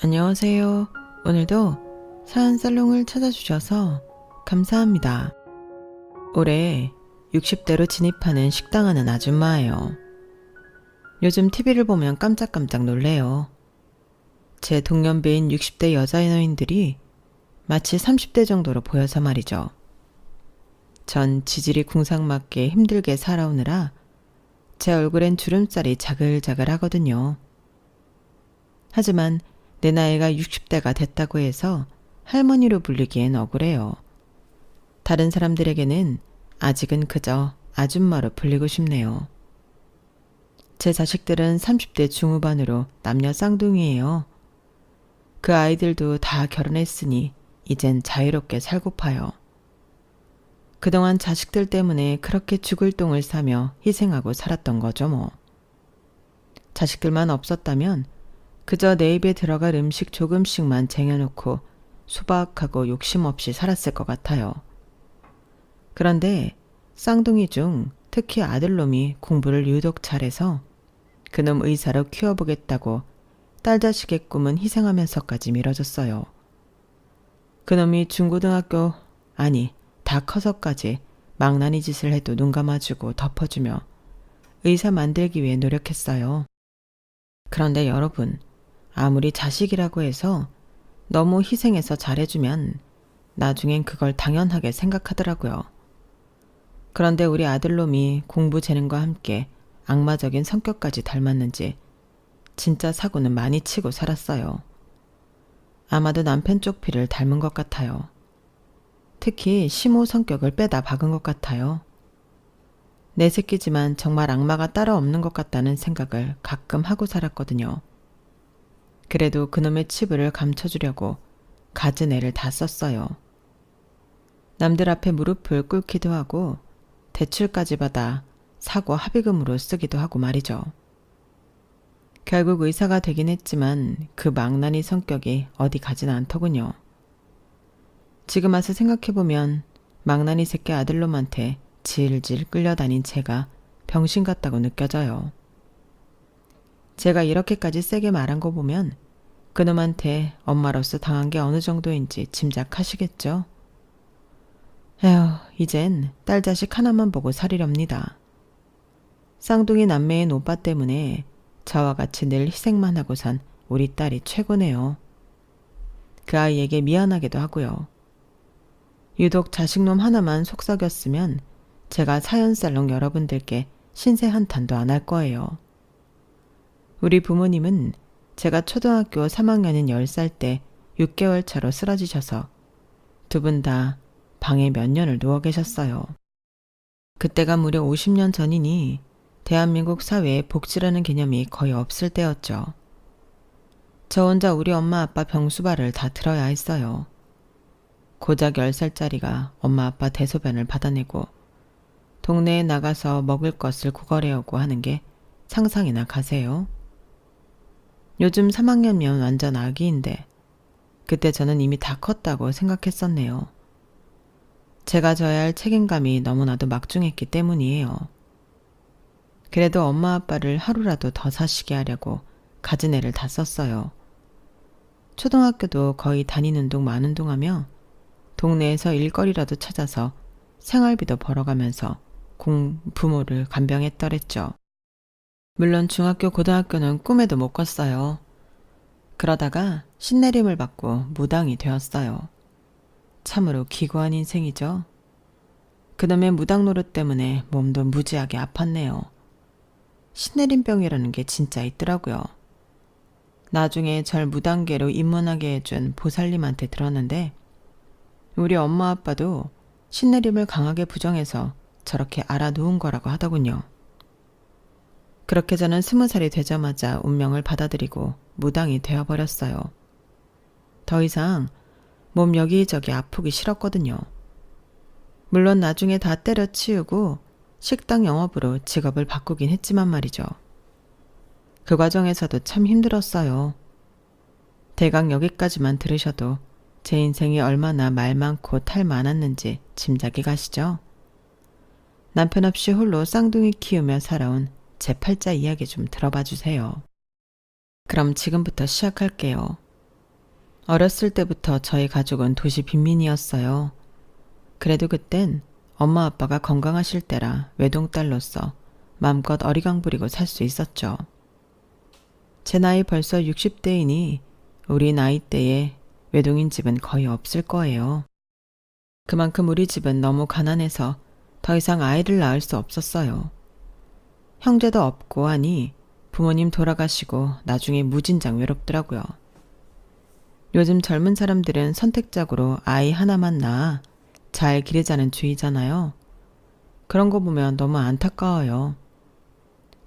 안녕하세요. 오늘도 사연살롱을 찾아주셔서 감사합니다. 올해 60대로 진입하는 식당 하는 아줌마예요. 요즘 TV를 보면 깜짝깜짝 놀래요. 제 동년배인 60대 여자 연예인들이 마치 30대 정도로 보여서 말이죠. 전 지질이 궁상맞게 힘들게 살아오느라 제 얼굴엔 주름살이 자글자글 하거든요. 하지만 내 나이가 60대가 됐다고 해서 할머니로 불리기엔 억울해요. 다른 사람들에게는 아직은 그저 아줌마로 불리고 싶네요. 제 자식들은 30대 중후반으로 남녀 쌍둥이에요. 그 아이들도 다 결혼했으니 이젠 자유롭게 살고파요. 그동안 자식들 때문에 그렇게 죽을 똥을 싸며 희생하고 살았던 거죠 뭐. 자식들만 없었다면 그저 내 입에 들어갈 음식 조금씩만 쟁여놓고 소박하고 욕심 없이 살았을 것 같아요. 그런데 쌍둥이 중 특히 아들놈이 공부를 유독 잘해서 그놈 의사로 키워보겠다고 딸 자식의 꿈은 희생하면서까지 미뤄졌어요. 그놈이 중고등학교 아니 다 커서까지 망나니 짓을 해도 눈 감아주고 덮어주며 의사 만들기 위해 노력했어요. 그런데 여러분, 아무리 자식이라고 해서 너무 희생해서 잘해주면 나중엔 그걸 당연하게 생각하더라고요. 그런데 우리 아들놈이 공부 재능과 함께 악마적인 성격까지 닮았는지 진짜 사고는 많이 치고 살았어요. 아마도 남편 쪽 피를 닮은 것 같아요. 특히 시모 성격을 빼다 박은 것 같아요. 내 새끼지만 정말 악마가 따로 없는 것 같다는 생각을 가끔 하고 살았거든요. 그래도 그놈의 치부를 감춰주려고 갖은 애를 다 썼어요. 남들 앞에 무릎을 꿇기도 하고 대출까지 받아 사고 합의금으로 쓰기도 하고 말이죠. 결국 의사가 되긴 했지만 그 망나니 성격이 어디 가진 않더군요. 지금 와서 생각해보면 망나니 새끼 아들놈한테 질질 끌려다닌 제가 병신 같다고 느껴져요. 제가 이렇게까지 세게 말한 거 보면 그놈한테 엄마로서 당한 게 어느 정도인지 짐작하시겠죠? 에휴, 이젠 딸 자식 하나만 보고 살이렵니다. 쌍둥이 남매인 오빠 때문에 저와 같이 늘 희생만 하고 산 우리 딸이 최고네요. 그 아이에게 미안하기도 하고요. 유독 자식놈 하나만 속썩였으면 제가 사연살롱 여러분들께 신세 한탄도 안 할 거예요. 우리 부모님은 제가 초등학교 3학년인 10살 때 6개월 차로 쓰러지셔서 두 분 다 방에 몇 년을 누워 계셨어요. 그때가 무려 50년 전이니 대한민국 사회에 복지라는 개념이 거의 없을 때였죠. 저 혼자 우리 엄마 아빠 병수발을 다 들어야 했어요. 고작 10살짜리가 엄마 아빠 대소변을 받아내고 동네에 나가서 먹을 것을 구걸해오고 하는 게 상상이나 가세요. 요즘 3학년이면 완전 아기인데 그때 저는 이미 다 컸다고 생각했었네요. 제가 져야 할 책임감이 너무나도 막중했기 때문이에요. 그래도 엄마 아빠를 하루라도 더 사시게 하려고 갖은 애를 다 썼어요. 초등학교도 거의 다니는 둥 마는 둥 하며 동네에서 일거리라도 찾아서 생활비도 벌어가면서 부모를 간병했더랬죠. 물론 중학교, 고등학교는 꿈에도 못 꿨어요. 그러다가 신내림을 받고 무당이 되었어요. 참으로 기구한 인생이죠. 그놈의 무당 노릇 때문에 몸도 무지하게 아팠네요. 신내림병이라는 게 진짜 있더라고요. 나중에 절 무당계로 입문하게 해준 보살님한테 들었는데 우리 엄마 아빠도 신내림을 강하게 부정해서 저렇게 알아놓은 거라고 하더군요. 그렇게 저는 20살이 되자마자 운명을 받아들이고 무당이 되어버렸어요. 더 이상 몸 여기저기 아프기 싫었거든요. 물론 나중에 다 때려치우고 식당 영업으로 직업을 바꾸긴 했지만 말이죠. 그 과정에서도 참 힘들었어요. 대강 여기까지만 들으셔도 제 인생이 얼마나 말 많고 탈 많았는지 짐작이 가시죠? 남편 없이 홀로 쌍둥이 키우며 살아온 제 팔자 이야기 좀 들어봐 주세요. 그럼 지금부터 시작할게요. 어렸을 때부터 저희 가족은 도시 빈민이었어요. 그래도 그땐 엄마 아빠가 건강하실 때라 외동딸로서 마음껏 어리광 부리고 살 수 있었죠. 제 나이 벌써 60대이니 우리 나이 때에 외동인 집은 거의 없을 거예요. 그만큼 우리 집은 너무 가난해서 더 이상 아이를 낳을 수 없었어요. 형제도 없고 하니 부모님 돌아가시고 나중에 무진장 외롭더라고요. 요즘 젊은 사람들은 선택적으로 아이 하나만 낳아 잘 기르자는 주의잖아요. 그런 거 보면 너무 안타까워요.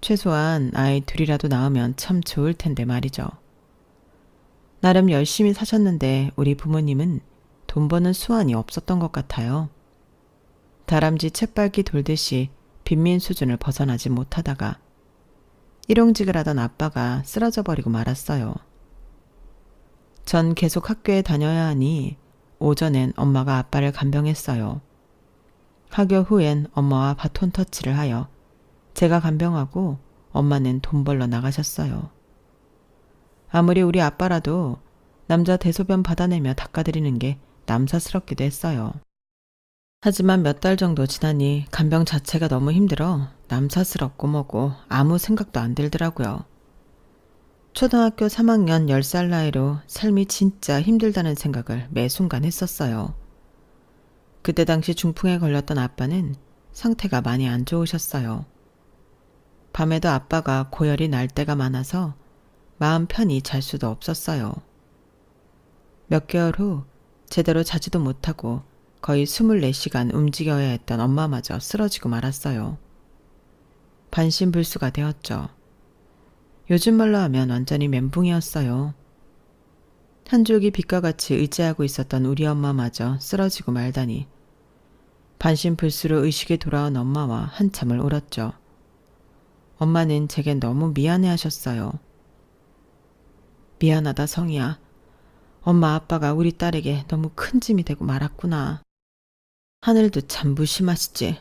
최소한 아이 둘이라도 낳으면 참 좋을 텐데 말이죠. 나름 열심히 사셨는데 우리 부모님은 돈 버는 수완이 없었던 것 같아요. 다람쥐 쳇바퀴 돌듯이 빈민 수준을 벗어나지 못하다가 일용직을 하던 아빠가 쓰러져 버리고 말았어요. 전 계속 학교에 다녀야 하니 오전엔 엄마가 아빠를 간병했어요. 학교 후엔 엄마와 바톤 터치를 하여 제가 간병하고 엄마는 돈 벌러 나가셨어요. 아무리 우리 아빠라도 남자 대소변 받아내며 닦아드리는 게 남사스럽기도 했어요. 하지만 몇 달 정도 지나니 간병 자체가 너무 힘들어 남사스럽고 뭐고 아무 생각도 안 들더라고요. 초등학교 3학년 10살 나이로 삶이 진짜 힘들다는 생각을 매 순간 했었어요. 그때 당시 중풍에 걸렸던 아빠는 상태가 많이 안 좋으셨어요. 밤에도 아빠가 고열이 날 때가 많아서 마음 편히 잘 수도 없었어요. 몇 개월 후 제대로 자지도 못하고 거의 24시간 움직여야 했던 엄마마저 쓰러지고 말았어요. 반신불수가 되었죠. 요즘 말로 하면 완전히 멘붕이었어요. 한 줄기 빛과 같이 의지하고 있었던 우리 엄마마저 쓰러지고 말다니 반신불수로 의식이 돌아온 엄마와 한참을 울었죠. 엄마는 제겐 너무 미안해하셨어요. 미안하다 성희야. 엄마 아빠가 우리 딸에게 너무 큰 짐이 되고 말았구나. 하늘도 참 무심하시지.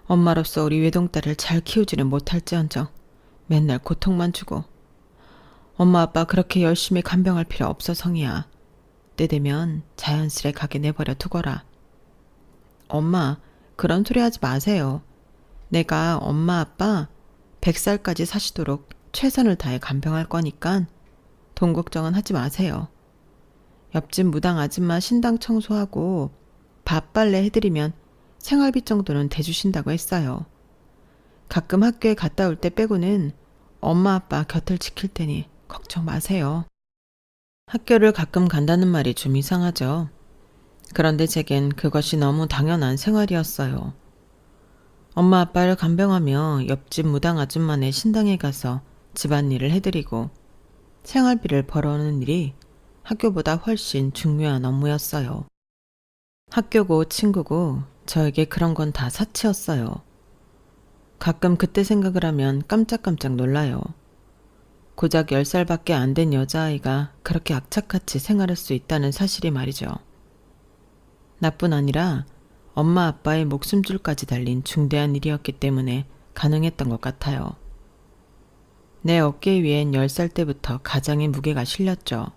엄마로서 우리 외동딸을 잘 키우지는 못할지언정 맨날 고통만 주고. 엄마 아빠 그렇게 열심히 간병할 필요 없어 성희야. 때 되면 자연스레 가게 내버려 두거라. 엄마 그런 소리 하지 마세요. 내가 엄마 아빠 100살까지 사시도록 최선을 다해 간병할 거니깐 돈 걱정은 하지 마세요. 옆집 무당 아줌마 신당 청소하고 밥 빨래 해드리면 생활비 정도는 대주신다고 했어요. 가끔 학교에 갔다 올 때 빼고는 엄마 아빠 곁을 지킬 테니 걱정 마세요. 학교를 가끔 간다는 말이 좀 이상하죠. 그런데 제겐 그것이 너무 당연한 생활이었어요. 엄마 아빠를 간병하며 옆집 무당 아줌마네 신당에 가서 집안일을 해드리고 생활비를 벌어오는 일이 학교보다 훨씬 중요한 업무였어요. 학교고 친구고 저에게 그런 건 다 사치였어요. 가끔 그때 생각을 하면 깜짝깜짝 놀라요. 고작 10살밖에 안 된 여자아이가 그렇게 악착같이 생활할 수 있다는 사실이 말이죠. 나뿐 아니라 엄마 아빠의 목숨줄까지 달린 중대한 일이었기 때문에 가능했던 것 같아요. 내 어깨 위엔 10살 때부터 가장의 무게가 실렸죠.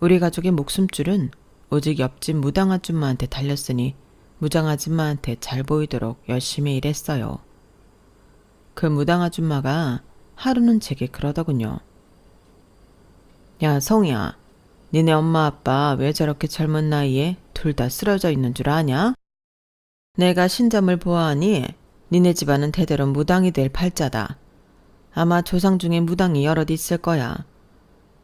우리 가족의 목숨줄은 오직 옆집 무당 아줌마한테 달렸으니 무당 아줌마한테 잘 보이도록 열심히 일했어요. 그 무당 아줌마가 하루는 제게 그러더군요. 야 성희야, 니네 엄마 아빠 왜 저렇게 젊은 나이에 둘 다 쓰러져 있는 줄 아냐? 내가 신점을 보아하니 니네 집안은 대대로 무당이 될 팔자다. 아마 조상 중에 무당이 여럿 있을 거야.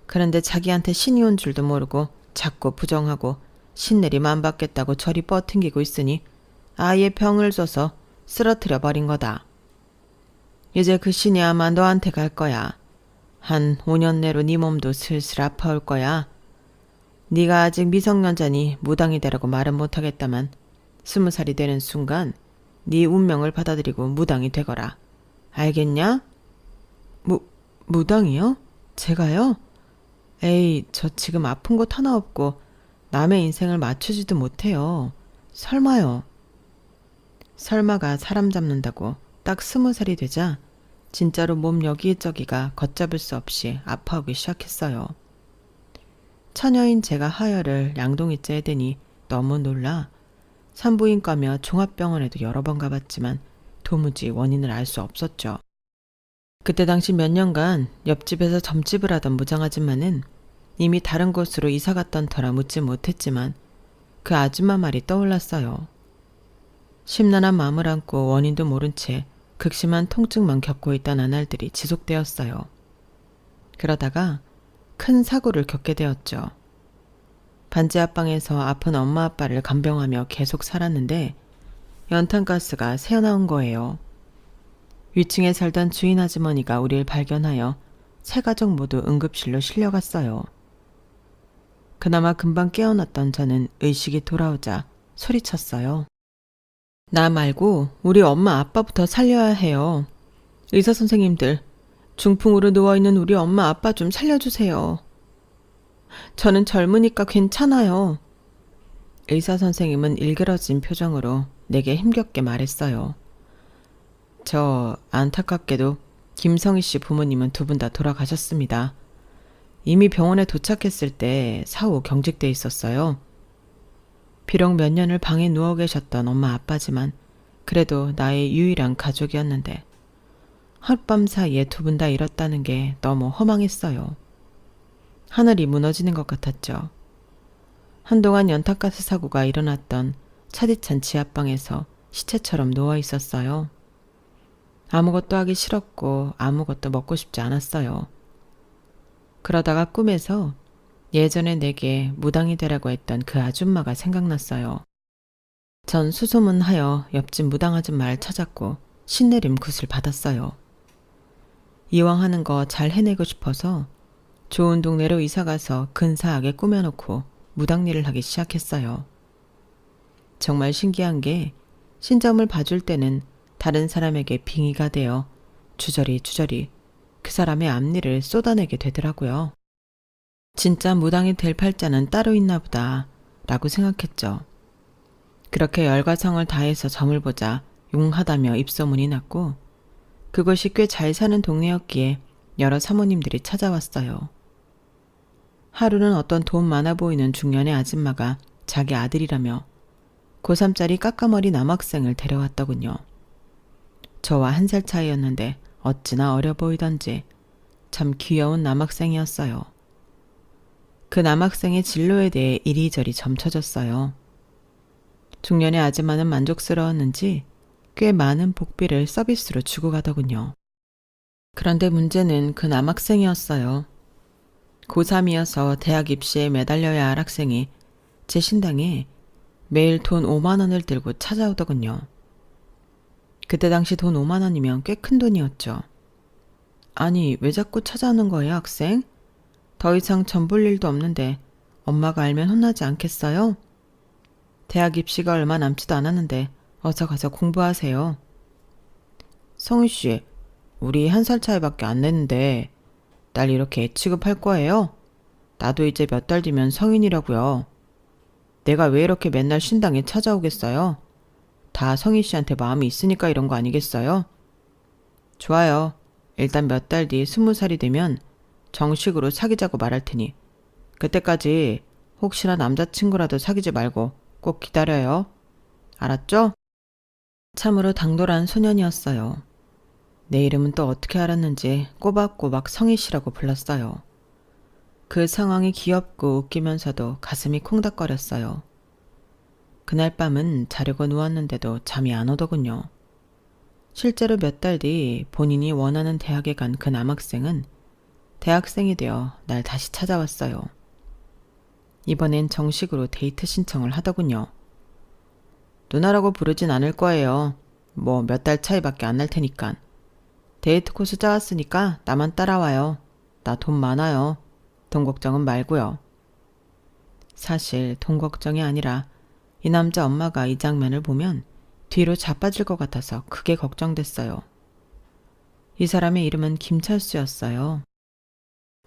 그런데 자기한테 신이 온 줄도 모르고 자꾸 부정하고 신내림 안 받겠다고 저리 뻗팅기고 있으니 아예 병을 줘서 쓰러뜨려 버린 거다. 이제 그 신이 아마 너한테 갈 거야. 한 5년 내로 네 몸도 슬슬 아파올 거야. 네가 아직 미성년자니 무당이 되라고 말은 못하겠다만 20살이 되는 순간 네 운명을 받아들이고 무당이 되거라. 알겠냐? 무당이요? 제가요? 에이, 저 지금 아픈 곳 하나 없고 남의 인생을 맞추지도 못해요. 설마요. 설마가 사람 잡는다고 딱 20살이 되자 진짜로 몸 여기저기가 걷잡을 수 없이 아파오기 시작했어요. 처녀인 제가 하혈을 양동이째 해대니 너무 놀라 산부인과며 종합병원에도 여러 번 가봤지만 도무지 원인을 알 수 없었죠. 그때 당시 몇 년간 옆집에서 점집을 하던 무장아줌마는 이미 다른 곳으로 이사 갔던 터라 묻지 못했지만 그 아줌마 말이 떠올랐어요. 심란한 마음을 안고 원인도 모른 채 극심한 통증만 겪고 있던 나날들이 지속되었어요. 그러다가 큰 사고를 겪게 되었죠. 반지 앞방에서 아픈 엄마 아빠를 간병하며 계속 살았는데 연탄가스가 새어나온 거예요. 위층에 살던 주인 아주머니가 우리를 발견하여 세 가족 모두 응급실로 실려갔어요. 그나마 금방 깨어났던 저는 의식이 돌아오자 소리쳤어요. 나 말고 우리 엄마 아빠부터 살려야 해요. 의사 선생님들, 중풍으로 누워있는 우리 엄마 아빠 좀 살려주세요. 저는 젊으니까 괜찮아요. 의사 선생님은 일그러진 표정으로 내게 힘겹게 말했어요. 저 안타깝게도 김성희 씨 부모님은 두 분 다 돌아가셨습니다. 이미 병원에 도착했을 때 사후 경직돼 있었어요. 비록 몇 년을 방에 누워 계셨던 엄마 아빠지만 그래도 나의 유일한 가족이었는데 하룻밤 사이에 두 분 다 잃었다는 게 너무 허망했어요. 하늘이 무너지는 것 같았죠. 한동안 연탄가스 사고가 일어났던 차디찬 지하방에서 시체처럼 누워 있었어요. 아무것도 하기 싫었고 아무것도 먹고 싶지 않았어요. 그러다가 꿈에서 예전에 내게 무당이 되라고 했던 그 아줌마가 생각났어요. 전 수소문하여 옆집 무당 아줌마를 찾았고 신내림 굿을 받았어요. 이왕 하는 거 잘 해내고 싶어서 좋은 동네로 이사가서 근사하게 꾸며놓고 무당일을 하기 시작했어요. 정말 신기한 게 신점을 봐줄 때는 다른 사람에게 빙의가 되어 주저리 그 사람의 앞니를 쏟아내게 되더라고요. 진짜 무당이 될 팔자는 따로 있나 보다 라고 생각했죠. 그렇게 열과 성을 다해서 점을 보자 용하다며 입소문이 났고 그것이 꽤 잘 사는 동네였기에 여러 사모님들이 찾아왔어요. 하루는 어떤 돈 많아 보이는 중년의 아줌마가 자기 아들이라며 고3짜리 까까머리 남학생을 데려왔더군요. 저와 1살 차이였는데 어찌나 어려 보이던지 참 귀여운 남학생이었어요. 그 남학생의 진로에 대해 이리저리 점쳐졌어요. 중년의 아줌마는 만족스러웠는지 꽤 많은 복비를 서비스로 주고 가더군요. 그런데 문제는 그 남학생이었어요. 고3이어서 대학 입시에 매달려야 할 학생이 제 신당에 매일 돈 5만 원을 들고 찾아오더군요. 그때 당시 돈 5만 원이면 꽤 큰 돈이었죠. 아니, 왜 자꾸 찾아오는 거예요, 학생? 더 이상 전 볼 일도 없는데 엄마가 알면 혼나지 않겠어요? 대학 입시가 얼마 남지도 않았는데 어서 가서 공부하세요. 성희 씨, 우리 1살 차이밖에 안 냈는데 날 이렇게 취급할 거예요? 나도 이제 몇 달 뒤면 성인이라고요. 내가 왜 이렇게 맨날 신당에 찾아오겠어요? 다 성희 씨한테 마음이 있으니까 이런 거 아니겠어요? 좋아요. 일단 몇 달 뒤 20살이 되면 정식으로 사귀자고 말할 테니 그때까지 혹시나 남자친구라도 사귀지 말고 꼭 기다려요. 알았죠? 참으로 당돌한 소년이었어요. 내 이름은 또 어떻게 알았는지 꼬박꼬박 성희 씨라고 불렀어요. 그 상황이 귀엽고 웃기면서도 가슴이 콩닥거렸어요. 그날 밤은 자려고 누웠는데도 잠이 안 오더군요. 실제로 몇 달 뒤 본인이 원하는 대학에 간 그 남학생은 대학생이 되어 날 다시 찾아왔어요. 이번엔 정식으로 데이트 신청을 하더군요. 누나라고 부르진 않을 거예요. 뭐 몇 달 차이밖에 안 날 테니깐. 데이트 코스 짜왔으니까 나만 따라와요. 나 돈 많아요. 돈 걱정은 말고요. 사실 돈 걱정이 아니라 이 남자 엄마가 이 장면을 보면 뒤로 자빠질 것 같아서 크게 걱정됐어요. 이 사람의 이름은 김철수였어요.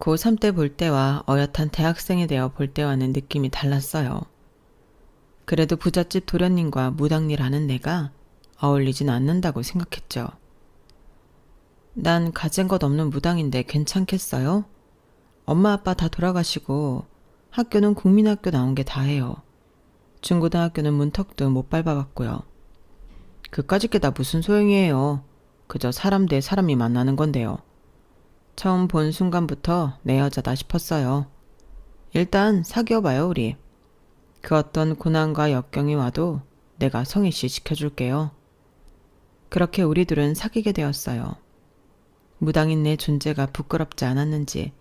고3 때 볼 때와 어엿한 대학생이 되어 볼 때와는 느낌이 달랐어요. 그래도 부잣집 도련님과 무당일 하는 내가 어울리진 않는다고 생각했죠. 난 가진 것 없는 무당인데 괜찮겠어요? 엄마 아빠 다 돌아가시고 학교는 국민학교 나온 게 다예요. 중고등학교는 문턱도 못 밟아봤고요. 그까짓 게 다 무슨 소용이에요. 그저 사람 대 사람이 만나는 건데요. 처음 본 순간부터 내 여자다 싶었어요. 일단 사귀어봐요, 우리. 그 어떤 고난과 역경이 와도 내가 성희씨 지켜줄게요. 그렇게 우리 둘은 사귀게 되었어요. 무당인 내 존재가 부끄럽지 않았는지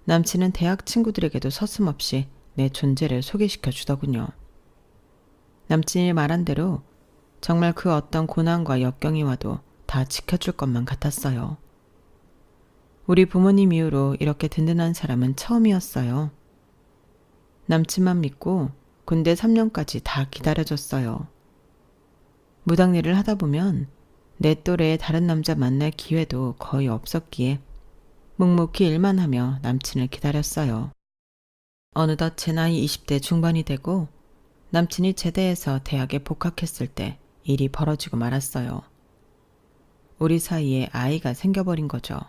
남친은 대학 친구들에게도 서슴없이 내 존재를 소개시켜 주더군요. 남친이 말한 대로 정말 그 어떤 고난과 역경이 와도 다 지켜줄 것만 같았어요. 우리 부모님 이후로 이렇게 든든한 사람은 처음이었어요. 남친만 믿고 군대 3년까지 다 기다려줬어요. 무당일을 하다 보면 내 또래의 다른 남자 만날 기회도 거의 없었기에 묵묵히 일만 하며 남친을 기다렸어요. 어느덧 제 나이 20대 중반이 되고 남친이 제대해서 대학에 복학했을 때 일이 벌어지고 말았어요. 우리 사이에 아이가 생겨버린 거죠.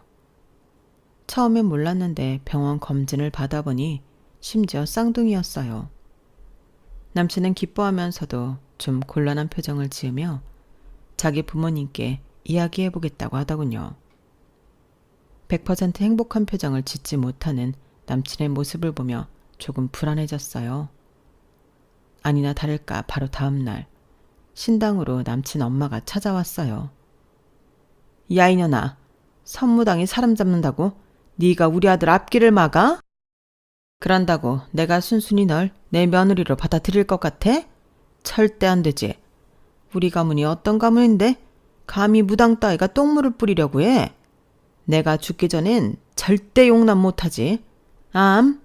처음엔 몰랐는데 병원 검진을 받아보니 심지어 쌍둥이였어요. 남친은 기뻐하면서도 좀 곤란한 표정을 지으며 자기 부모님께 이야기해보겠다고 하더군요. 100% 행복한 표정을 짓지 못하는 남친의 모습을 보며 조금 불안해졌어요. 아니나 다를까 바로 다음 날 신당으로 남친 엄마가 찾아왔어요. 야 이년아, 선무당이 사람 잡는다고 네가 우리 아들 앞길을 막아? 그런다고 내가 순순히 널 내 며느리로 받아들일 것 같아? 절대 안 되지. 우리 가문이 어떤 가문인데 감히 무당 따위가 똥물을 뿌리려고 해. 내가 죽기 전엔 절대 용납 못하지. 암?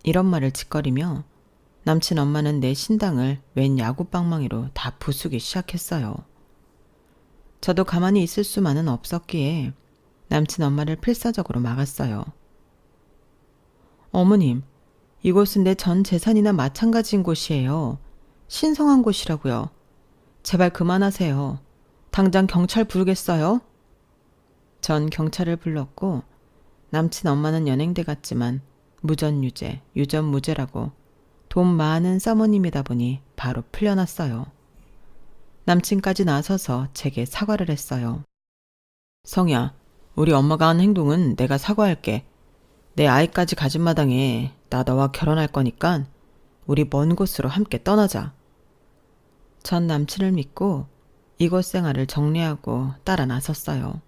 이런 말을 짓거리며 남친 엄마는 내 신당을 웬 야구방망이로 다 부수기 시작했어요. 저도 가만히 있을 수만은 없었기에 남친 엄마를 필사적으로 막았어요. 어머님, 이곳은 내 전 재산이나 마찬가지인 곳이에요. 신성한 곳이라고요. 제발 그만하세요. 당장 경찰 부르겠어요? 전 경찰을 불렀고 남친 엄마는 연행대 같지만 무전유죄, 유전무죄라고 돈 많은 사모님이다 보니 바로 풀려났어요. 남친까지 나서서 제게 사과를 했어요. 성희야, 우리 엄마가 한 행동은 내가 사과할게. 내 아이까지 가진 마당에 나 너와 결혼할 거니까 우리 먼 곳으로 함께 떠나자. 전 남친을 믿고 이곳 생활을 정리하고 따라 나섰어요.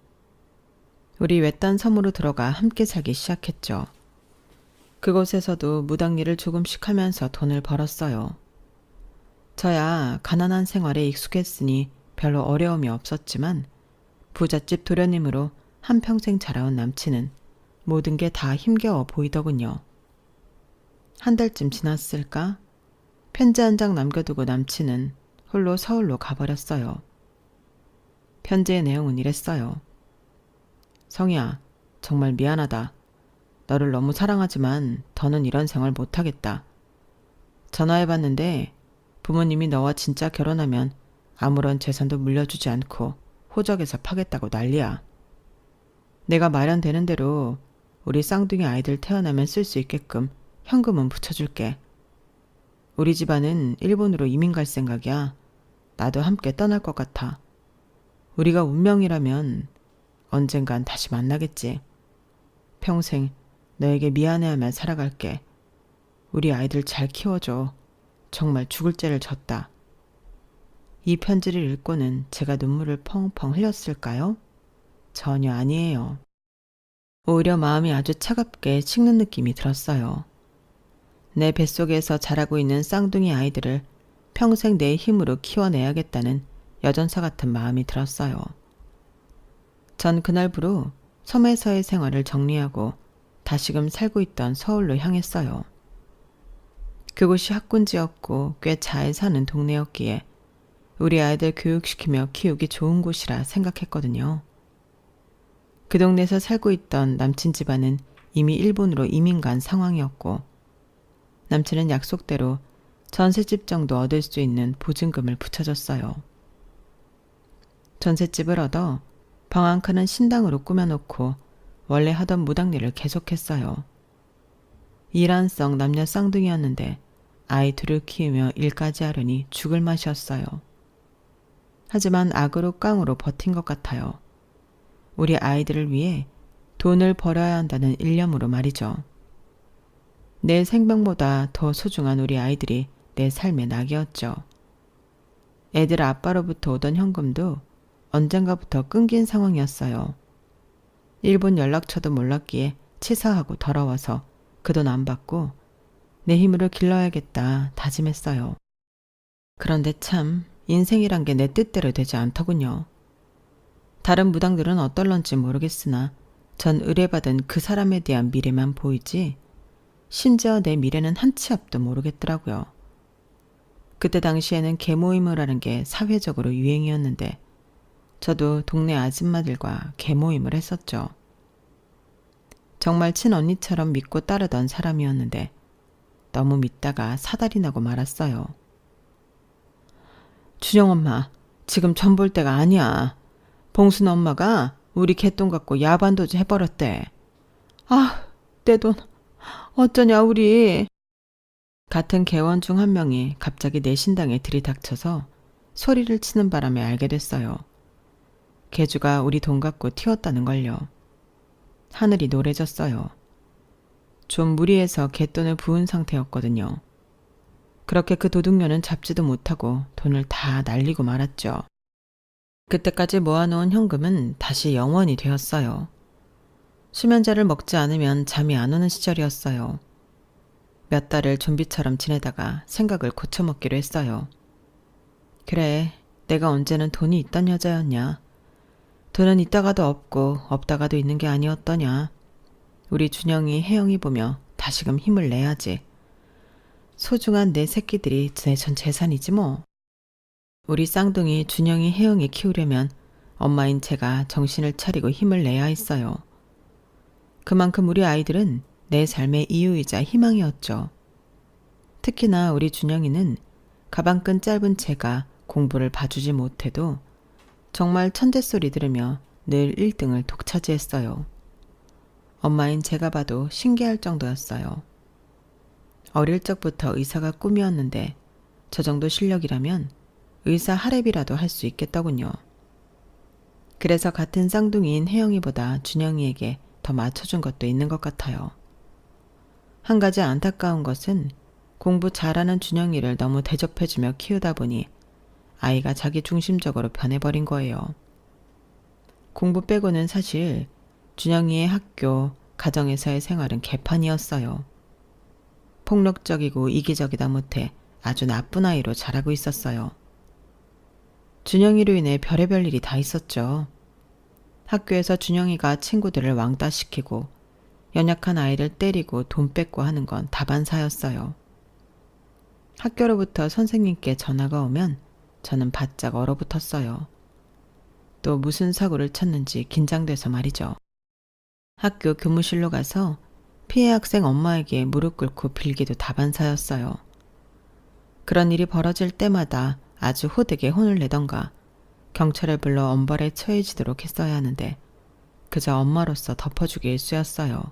우리 외딴 섬으로 들어가 함께 살기 시작했죠. 그곳에서도 무당일을 조금씩 하면서 돈을 벌었어요. 저야 가난한 생활에 익숙했으니 별로 어려움이 없었지만 부잣집 도련님으로 한평생 자라온 남친은 모든 게 다 힘겨워 보이더군요. 한 달쯤 지났을까? 편지 한 장 남겨두고 남친은 홀로 서울로 가버렸어요. 편지의 내용은 이랬어요. 성희야, 정말 미안하다. 너를 너무 사랑하지만 더는 이런 생활 못하겠다. 전화해봤는데 부모님이 너와 진짜 결혼하면 아무런 재산도 물려주지 않고 호적에서 파겠다고 난리야. 내가 마련되는 대로 우리 쌍둥이 아이들 태어나면 쓸 수 있게끔 현금은 붙여줄게. 우리 집안은 일본으로 이민 갈 생각이야. 나도 함께 떠날 것 같아. 우리가 운명이라면 언젠간 다시 만나겠지. 평생 너에게 미안해하며 살아갈게. 우리 아이들 잘 키워줘. 정말 죽을 죄를 졌다. 이 편지를 읽고는 제가 눈물을 펑펑 흘렸을까요? 전혀 아니에요. 오히려 마음이 아주 차갑게 식는 느낌이 들었어요. 내 뱃속에서 자라고 있는 쌍둥이 아이들을 평생 내 힘으로 키워내야겠다는 여전사 같은 마음이 들었어요. 전 그날부로 섬에서의 생활을 정리하고 다시금 살고 있던 서울로 향했어요. 그곳이 학군지였고 꽤 잘 사는 동네였기에 우리 아이들 교육시키며 키우기 좋은 곳이라 생각했거든요. 그 동네에서 살고 있던 남친 집안은 이미 일본으로 이민 간 상황이었고 남친은 약속대로 전셋집 정도 얻을 수 있는 보증금을 붙여줬어요. 전셋집을 얻어 방 한 칸은 신당으로 꾸며놓고 원래 하던 무당일을 계속했어요. 일한성 남녀 쌍둥이였는데 아이 둘을 키우며 일까지 하려니 죽을 맛이었어요. 하지만 악으로 깡으로 버틴 것 같아요. 우리 아이들을 위해 돈을 벌어야 한다는 일념으로 말이죠. 내 생명보다 더 소중한 우리 아이들이 내 삶의 낙이었죠. 애들 아빠로부터 오던 현금도 언젠가부터 끊긴 상황이었어요. 일본 연락처도 몰랐기에 치사하고 더러워서 그 돈 안 받고 내 힘으로 길러야겠다 다짐했어요. 그런데 참 인생이란 게 내 뜻대로 되지 않더군요. 다른 무당들은 어떨런지 모르겠으나 전 의뢰받은 그 사람에 대한 미래만 보이지 심지어 내 미래는 한 치 앞도 모르겠더라고요. 그때 당시에는 계모임을 하는 게 사회적으로 유행이었는데 저도 동네 아줌마들과 계모임을 했었죠. 정말 친언니처럼 믿고 따르던 사람이었는데 너무 믿다가 사달이 나고 말았어요. 준영 엄마, 지금 전 볼 때가 아니야. 봉순 엄마가 우리 개똥 갖고 야반도주 해버렸대. 아, 내 돈 어쩌냐 우리. 같은 개원 중 한 명이 갑자기 내 신당에 들이닥쳐서 소리를 치는 바람에 알게 됐어요. 개주가 우리 돈 갖고 튀었다는 걸요. 하늘이 노래졌어요. 좀 무리해서 갯돈을 부은 상태였거든요. 그렇게 그 도둑년은 잡지도 못하고 돈을 다 날리고 말았죠. 그때까지 모아놓은 현금은 다시 영원이 되었어요. 수면제를 먹지 않으면 잠이 안 오는 시절이었어요. 몇 달을 좀비처럼 지내다가 생각을 고쳐먹기로 했어요. 그래, 내가 언제는 돈이 있던 여자였냐. 돈은 있다가도 없고 없다가도 있는 게 아니었더냐. 우리 준영이 혜영이 보며 다시금 힘을 내야지. 소중한 내 새끼들이 내 전 재산이지 뭐. 우리 쌍둥이 준영이 혜영이 키우려면 엄마인 제가 정신을 차리고 힘을 내야 했어요. 그만큼 우리 아이들은 내 삶의 이유이자 희망이었죠. 특히나 우리 준영이는 가방끈 짧은 제가 공부를 봐주지 못해도 정말 천재 소리 들으며 늘 1등을 독차지했어요. 엄마인 제가 봐도 신기할 정도였어요. 어릴 적부터 의사가 꿈이었는데 저 정도 실력이라면 의사 하랩이라도 할 수 있겠더군요. 그래서 같은 쌍둥이인 혜영이보다 준영이에게 더 맞춰준 것도 있는 것 같아요. 한 가지 안타까운 것은 공부 잘하는 준영이를 너무 대접해주며 키우다 보니 아이가 자기 중심적으로 변해버린 거예요. 공부 빼고는 사실 준영이의 학교, 가정에서의 생활은 개판이었어요. 폭력적이고 이기적이다 못해 아주 나쁜 아이로 자라고 있었어요. 준영이로 인해 별의별 일이 다 있었죠. 학교에서 준영이가 친구들을 왕따시키고 연약한 아이를 때리고 돈 뺏고 하는 건 다반사였어요. 학교로부터 선생님께 전화가 오면 저는 바짝 얼어붙었어요. 또 무슨 사고를 쳤는지 긴장돼서 말이죠. 학교 교무실로 가서 피해 학생 엄마에게 무릎 꿇고 빌기도 다반사였어요. 그런 일이 벌어질 때마다 아주 호되게 혼을 내던가 경찰을 불러 엄벌에 처해지도록 했어야 하는데 그저 엄마로서 덮어주기 일쑤였어요.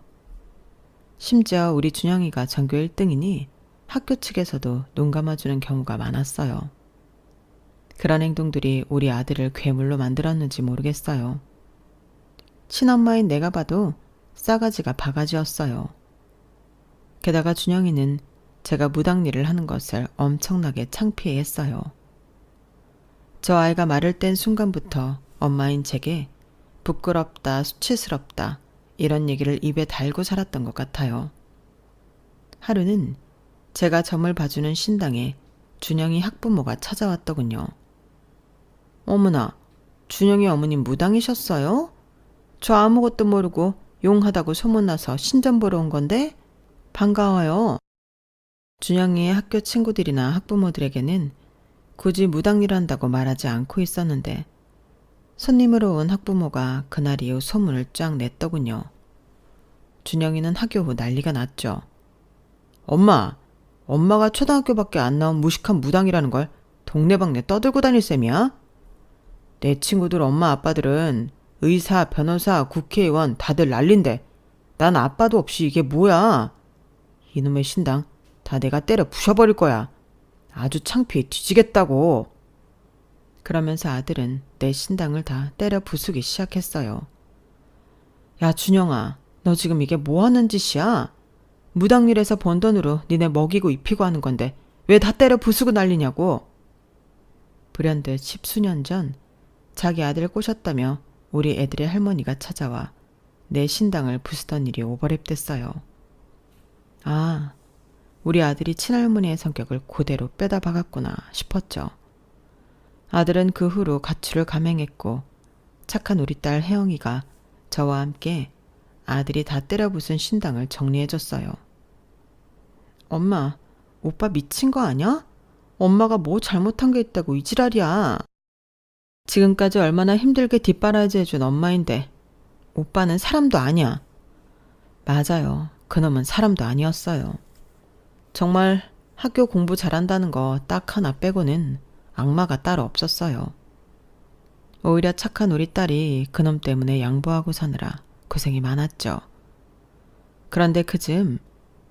심지어 우리 준영이가 전교 1등이니 학교 측에서도 눈 감아주는 경우가 많았어요. 그런 행동들이 우리 아들을 괴물로 만들었는지 모르겠어요. 친엄마인 내가 봐도 싸가지가 바가지였어요. 게다가 준영이는 제가 무당일을 하는 것을 엄청나게 창피해했어요. 저 아이가 말을 뗀 순간부터 엄마인 제게 부끄럽다, 수치스럽다 이런 얘기를 입에 달고 살았던 것 같아요. 하루는 제가 점을 봐주는 신당에 준영이 학부모가 찾아왔더군요. 어머나, 준영이 어머님 무당이셨어요? 저 아무것도 모르고 용하다고 소문나서 신전 보러 온 건데 반가워요. 준영이의 학교 친구들이나 학부모들에게는 굳이 무당일 한다고 말하지 않고 있었는데 손님으로 온 학부모가 그날 이후 소문을 쫙 냈더군요. 준영이는 학교 후 난리가 났죠. 엄마가 초등학교밖에 안 나온 무식한 무당이라는 걸 동네방네 떠들고 다닐 셈이야? 내 친구들 엄마 아빠들은 의사, 변호사, 국회의원 다들 난린데 난 아빠도 없이 이게 뭐야? 이놈의 신당 다 내가 때려 부셔버릴 거야. 아주 창피해 뒤지겠다고. 그러면서 아들은 내 신당을 다 때려 부수기 시작했어요. 야 준영아, 너 지금 이게 뭐하는 짓이야? 무당일에서 번 돈으로 니네 먹이고 입히고 하는 건데 왜 다 때려 부수고 난리냐고. 불현듯 10수년 전 자기 아들을 꼬셨다며 우리 애들의 할머니가 찾아와 내 신당을 부수던 일이 오버랩됐어요. 아, 우리 아들이 친할머니의 성격을 그대로 빼다 박았구나 싶었죠. 아들은 그 후로 가출을 감행했고 착한 우리 딸 혜영이가 저와 함께 아들이 다 때려 부순 신당을 정리해줬어요. 엄마, 오빠 미친 거 아니야? 엄마가 뭐 잘못한 게 있다고 이 지랄이야. 지금까지 얼마나 힘들게 뒷바라지 해준 엄마인데 오빠는 사람도 아니야. 맞아요. 그놈은 사람도 아니었어요. 정말 학교 공부 잘한다는 거 딱 하나 빼고는 악마가 따로 없었어요. 오히려 착한 우리 딸이 그놈 때문에 양보하고 사느라 고생이 많았죠. 그런데 그즈음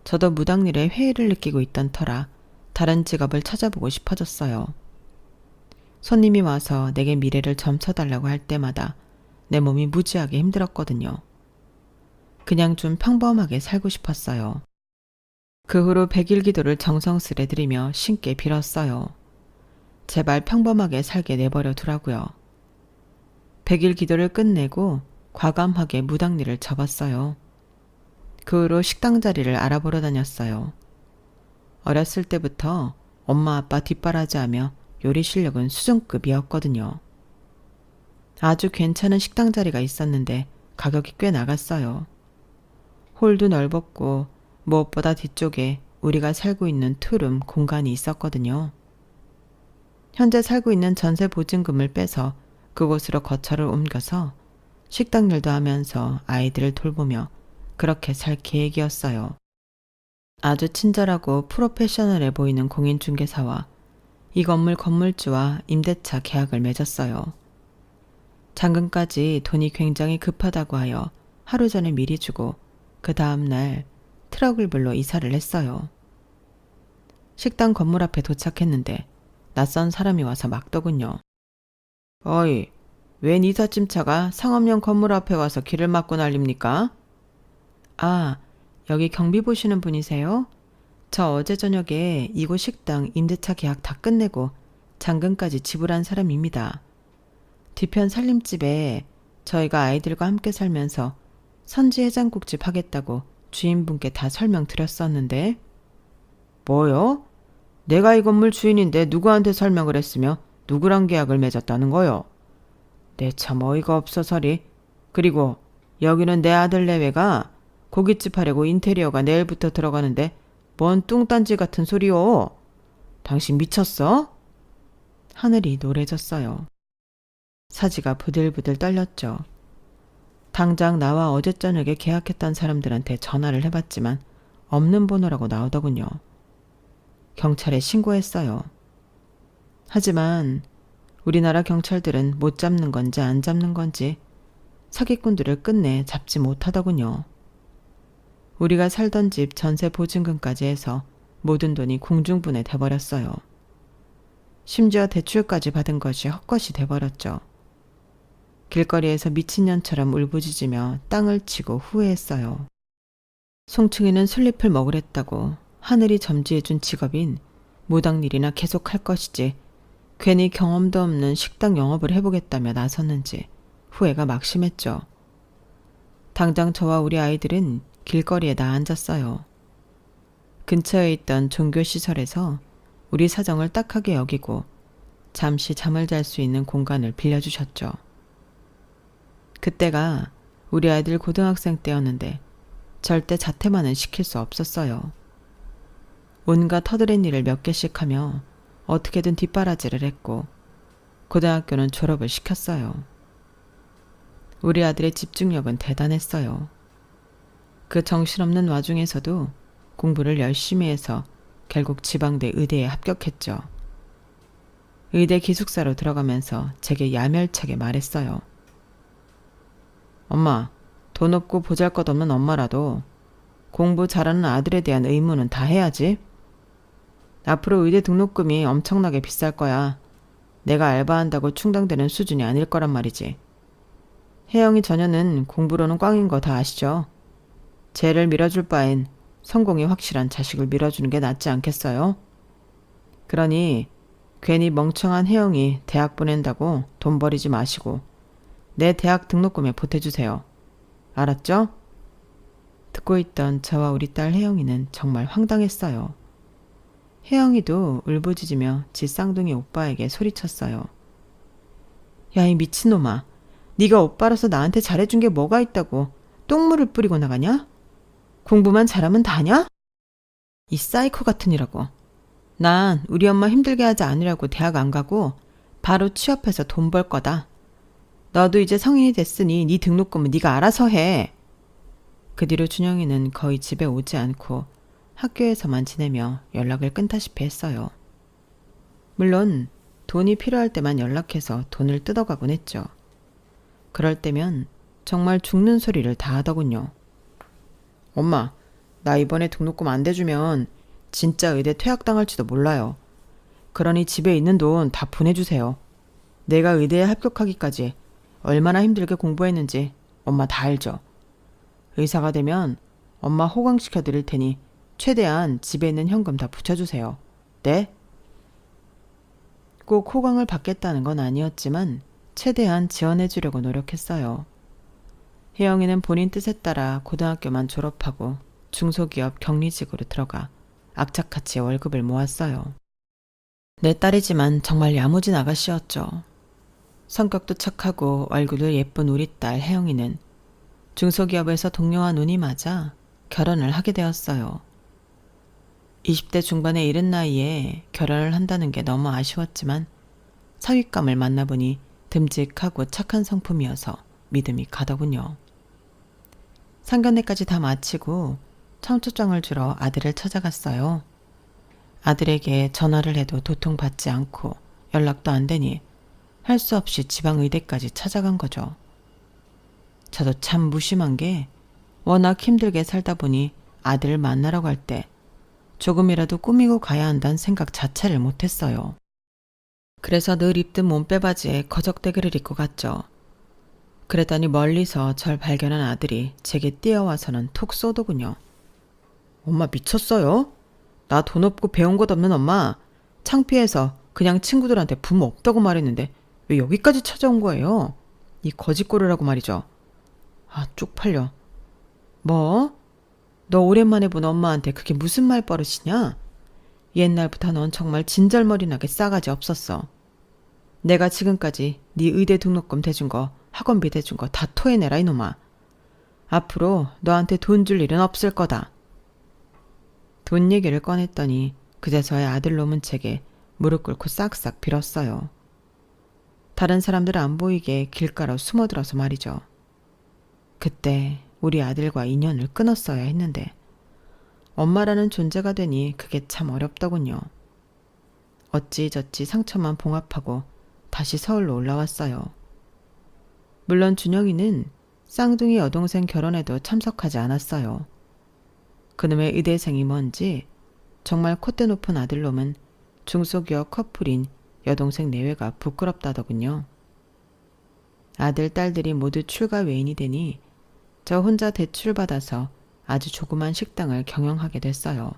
저도 무당일에 회의를 느끼고 있던 터라 다른 직업을 찾아보고 싶어졌어요. 손님이 와서 내게 미래를 점쳐달라고 할 때마다 내 몸이 무지하게 힘들었거든요. 그냥 좀 평범하게 살고 싶었어요. 그 후로 100일 기도를 정성스레 드리며 신께 빌었어요. 제발 평범하게 살게 내버려 두라고요. 100일 기도를 끝내고 과감하게 무당일을 접었어요. 그 후로 식당 자리를 알아보러 다녔어요. 어렸을 때부터 엄마 아빠 뒷바라지하며 요리 실력은 수준급이었거든요. 아주 괜찮은 식당 자리가 있었는데 가격이 꽤 나갔어요. 홀도 넓었고 무엇보다 뒤쪽에 우리가 살고 있는 투룸 공간이 있었거든요. 현재 살고 있는 전세 보증금을 빼서 그곳으로 거처를 옮겨서 식당 일도 하면서 아이들을 돌보며 그렇게 살 계획이었어요. 아주 친절하고 프로페셔널해 보이는 공인중개사와 이 건물 건물주와 임대차 계약을 맺었어요. 잔금까지 돈이 굉장히 급하다고 하여 하루 전에 미리 주고 그 다음날 트럭을 불러 이사를 했어요. 식당 건물 앞에 도착했는데 낯선 사람이 와서 막더군요. 어이, 웬 이삿짐차가 상업용 건물 앞에 와서 길을 막고 난립니까? 아, 여기 경비 보시는 분이세요? 저 어제 저녁에 이곳 식당 임대차 계약 다 끝내고 잔금까지 지불한 사람입니다. 뒤편 살림집에 저희가 아이들과 함께 살면서 선지 해장국집 하겠다고 주인분께 다 설명드렸었는데. 뭐요? 내가 이 건물 주인인데 누구한테 설명을 했으며 누구랑 계약을 맺었다는 거요? 내 참 어이가 없어서리. 그리고 여기는 내 아들 내외가 고깃집 하려고 인테리어가 내일부터 들어가는데 뭔 뚱딴지 같은 소리요? 당신 미쳤어? 하늘이 노래졌어요. 사지가 부들부들 떨렸죠. 당장 나와 어제 저녁에 계약했던 사람들한테 전화를 해봤지만 없는 번호라고 나오더군요. 경찰에 신고했어요. 하지만 우리나라 경찰들은 못 잡는 건지 안 잡는 건지 사기꾼들을 끝내 잡지 못하더군요. 우리가 살던 집 전세 보증금까지 해서 모든 돈이 공중분해 돼버렸어요. 심지어 대출까지 받은 것이 헛것이 돼버렸죠. 길거리에서 미친년처럼 울부짖으며 땅을 치고 후회했어요. 송충이는 술잎을 먹으랬다고 하늘이 점지해준 직업인 무당일이나 계속할 것이지 괜히 경험도 없는 식당 영업을 해보겠다며 나섰는지 후회가 막심했죠. 당장 저와 우리 아이들은 길거리에 나 앉았어요. 근처에 있던 종교시설에서 우리 사정을 딱하게 여기고 잠시 잠을 잘 수 있는 공간을 빌려주셨죠. 그때가 우리 아이들 고등학생 때였는데 절대 자퇴만은 시킬 수 없었어요. 온갖 터드렛 일을 몇 개씩 하며 어떻게든 뒷바라지를 했고 고등학교는 졸업을 시켰어요. 우리 아들의 집중력은 대단했어요. 그 정신없는 와중에서도 공부를 열심히 해서 결국 지방대 의대에 합격했죠. 의대 기숙사로 들어가면서 제게 야멸차게 말했어요. 엄마, 돈 없고 보잘것없는 엄마라도 공부 잘하는 아들에 대한 의무는 다 해야지. 앞으로 의대 등록금이 엄청나게 비쌀 거야. 내가 알바한다고 충당되는 수준이 아닐 거란 말이지. 혜영이 자녀는 공부로는 꽝인 거 다 아시죠? 쟤를 밀어줄 바엔 성공이 확실한 자식을 밀어주는 게 낫지 않겠어요? 그러니 괜히 멍청한 혜영이 대학 보낸다고 돈 버리지 마시고 내 대학 등록금에 보태주세요. 알았죠? 듣고 있던 저와 우리 딸 혜영이는 정말 황당했어요. 혜영이도 울부짖으며 지 쌍둥이 오빠에게 소리쳤어요. 야, 이 미친놈아. 네가 오빠라서 나한테 잘해준 게 뭐가 있다고 똥물을 뿌리고 나가냐? 공부만 잘하면 다냐? 이 사이코 같으니라고. 난 우리 엄마 힘들게 하지 않으려고 대학 안 가고 바로 취업해서 돈 벌 거다. 너도 이제 성인이 됐으니 네 등록금은 네가 알아서 해. 그 뒤로 준영이는 거의 집에 오지 않고 학교에서만 지내며 연락을 끊다시피 했어요. 물론 돈이 필요할 때만 연락해서 돈을 뜯어가곤 했죠. 그럴 때면 정말 죽는 소리를 다 하더군요. 엄마, 나 이번에 등록금 안 대주면 진짜 의대 퇴학당할지도 몰라요. 그러니 집에 있는 돈 다 보내주세요. 내가 의대에 합격하기까지 얼마나 힘들게 공부했는지 엄마 다 알죠. 의사가 되면 엄마 호강시켜 드릴 테니 최대한 집에 있는 현금 다 붙여주세요. 네? 꼭 호강을 받겠다는 건 아니었지만 최대한 지원해 주려고 노력했어요. 혜영이는 본인 뜻에 따라 고등학교만 졸업하고 중소기업 격리직으로 들어가 악착같이 월급을 모았어요. 내 딸이지만 정말 야무진 아가씨였죠. 성격도 착하고 얼굴도 예쁜 우리 딸 혜영이는 중소기업에서 동료와 눈이 맞아 결혼을 하게 되었어요. 20대 중반에 이른 나이에 결혼을 한다는 게 너무 아쉬웠지만 사윗감을 만나보니 듬직하고 착한 성품이어서 믿음이 가더군요. 상견례까지 다 마치고 청첩장을 주러 아들을 찾아갔어요. 아들에게 전화를 해도 도통받지 않고 연락도 안 되니 할 수 없이 지방의대까지 찾아간 거죠. 저도 참 무심한 게 워낙 힘들게 살다 보니 아들을 만나러 갈 때 조금이라도 꾸미고 가야 한다는 생각 자체를 못했어요. 그래서 늘 입던 몸빼바지에 거적대기를 입고 갔죠. 그랬더니 멀리서 절 발견한 아들이 제게 뛰어와서는 톡 쏘더군요. 엄마 미쳤어요? 나 돈 없고 배운 것 없는 엄마. 창피해서 그냥 친구들한테 부모 없다고 말했는데 왜 여기까지 찾아온 거예요? 이 거짓꼬르라고 말이죠. 아, 쪽팔려. 뭐? 너 오랜만에 본 엄마한테 그게 무슨 말버릇이냐? 옛날부터 넌 정말 진절머리나게 싸가지 없었어. 내가 지금까지 네 의대 등록금 대준 거, 학원비 대준 거 다 토해내라 이놈아. 앞으로 너한테 돈 줄 일은 없을 거다. 돈 얘기를 꺼냈더니 그제서야 아들놈은 제게 무릎 꿇고 싹싹 빌었어요. 다른 사람들 안 보이게 길가로 숨어들어서 말이죠. 그때 우리 아들과 인연을 끊었어야 했는데 엄마라는 존재가 되니 그게 참 어렵더군요. 어찌저찌 상처만 봉합하고 다시 서울로 올라왔어요. 물론 준영이는 쌍둥이 여동생 결혼에도 참석하지 않았어요. 그놈의 의대생이 뭔지 정말 콧대 높은 아들놈은 중소기업 커플인 여동생 내외가 부끄럽다더군요. 아들, 딸들이 모두 출가 외인이 되니 저 혼자 대출받아서 아주 조그만 식당을 경영하게 됐어요.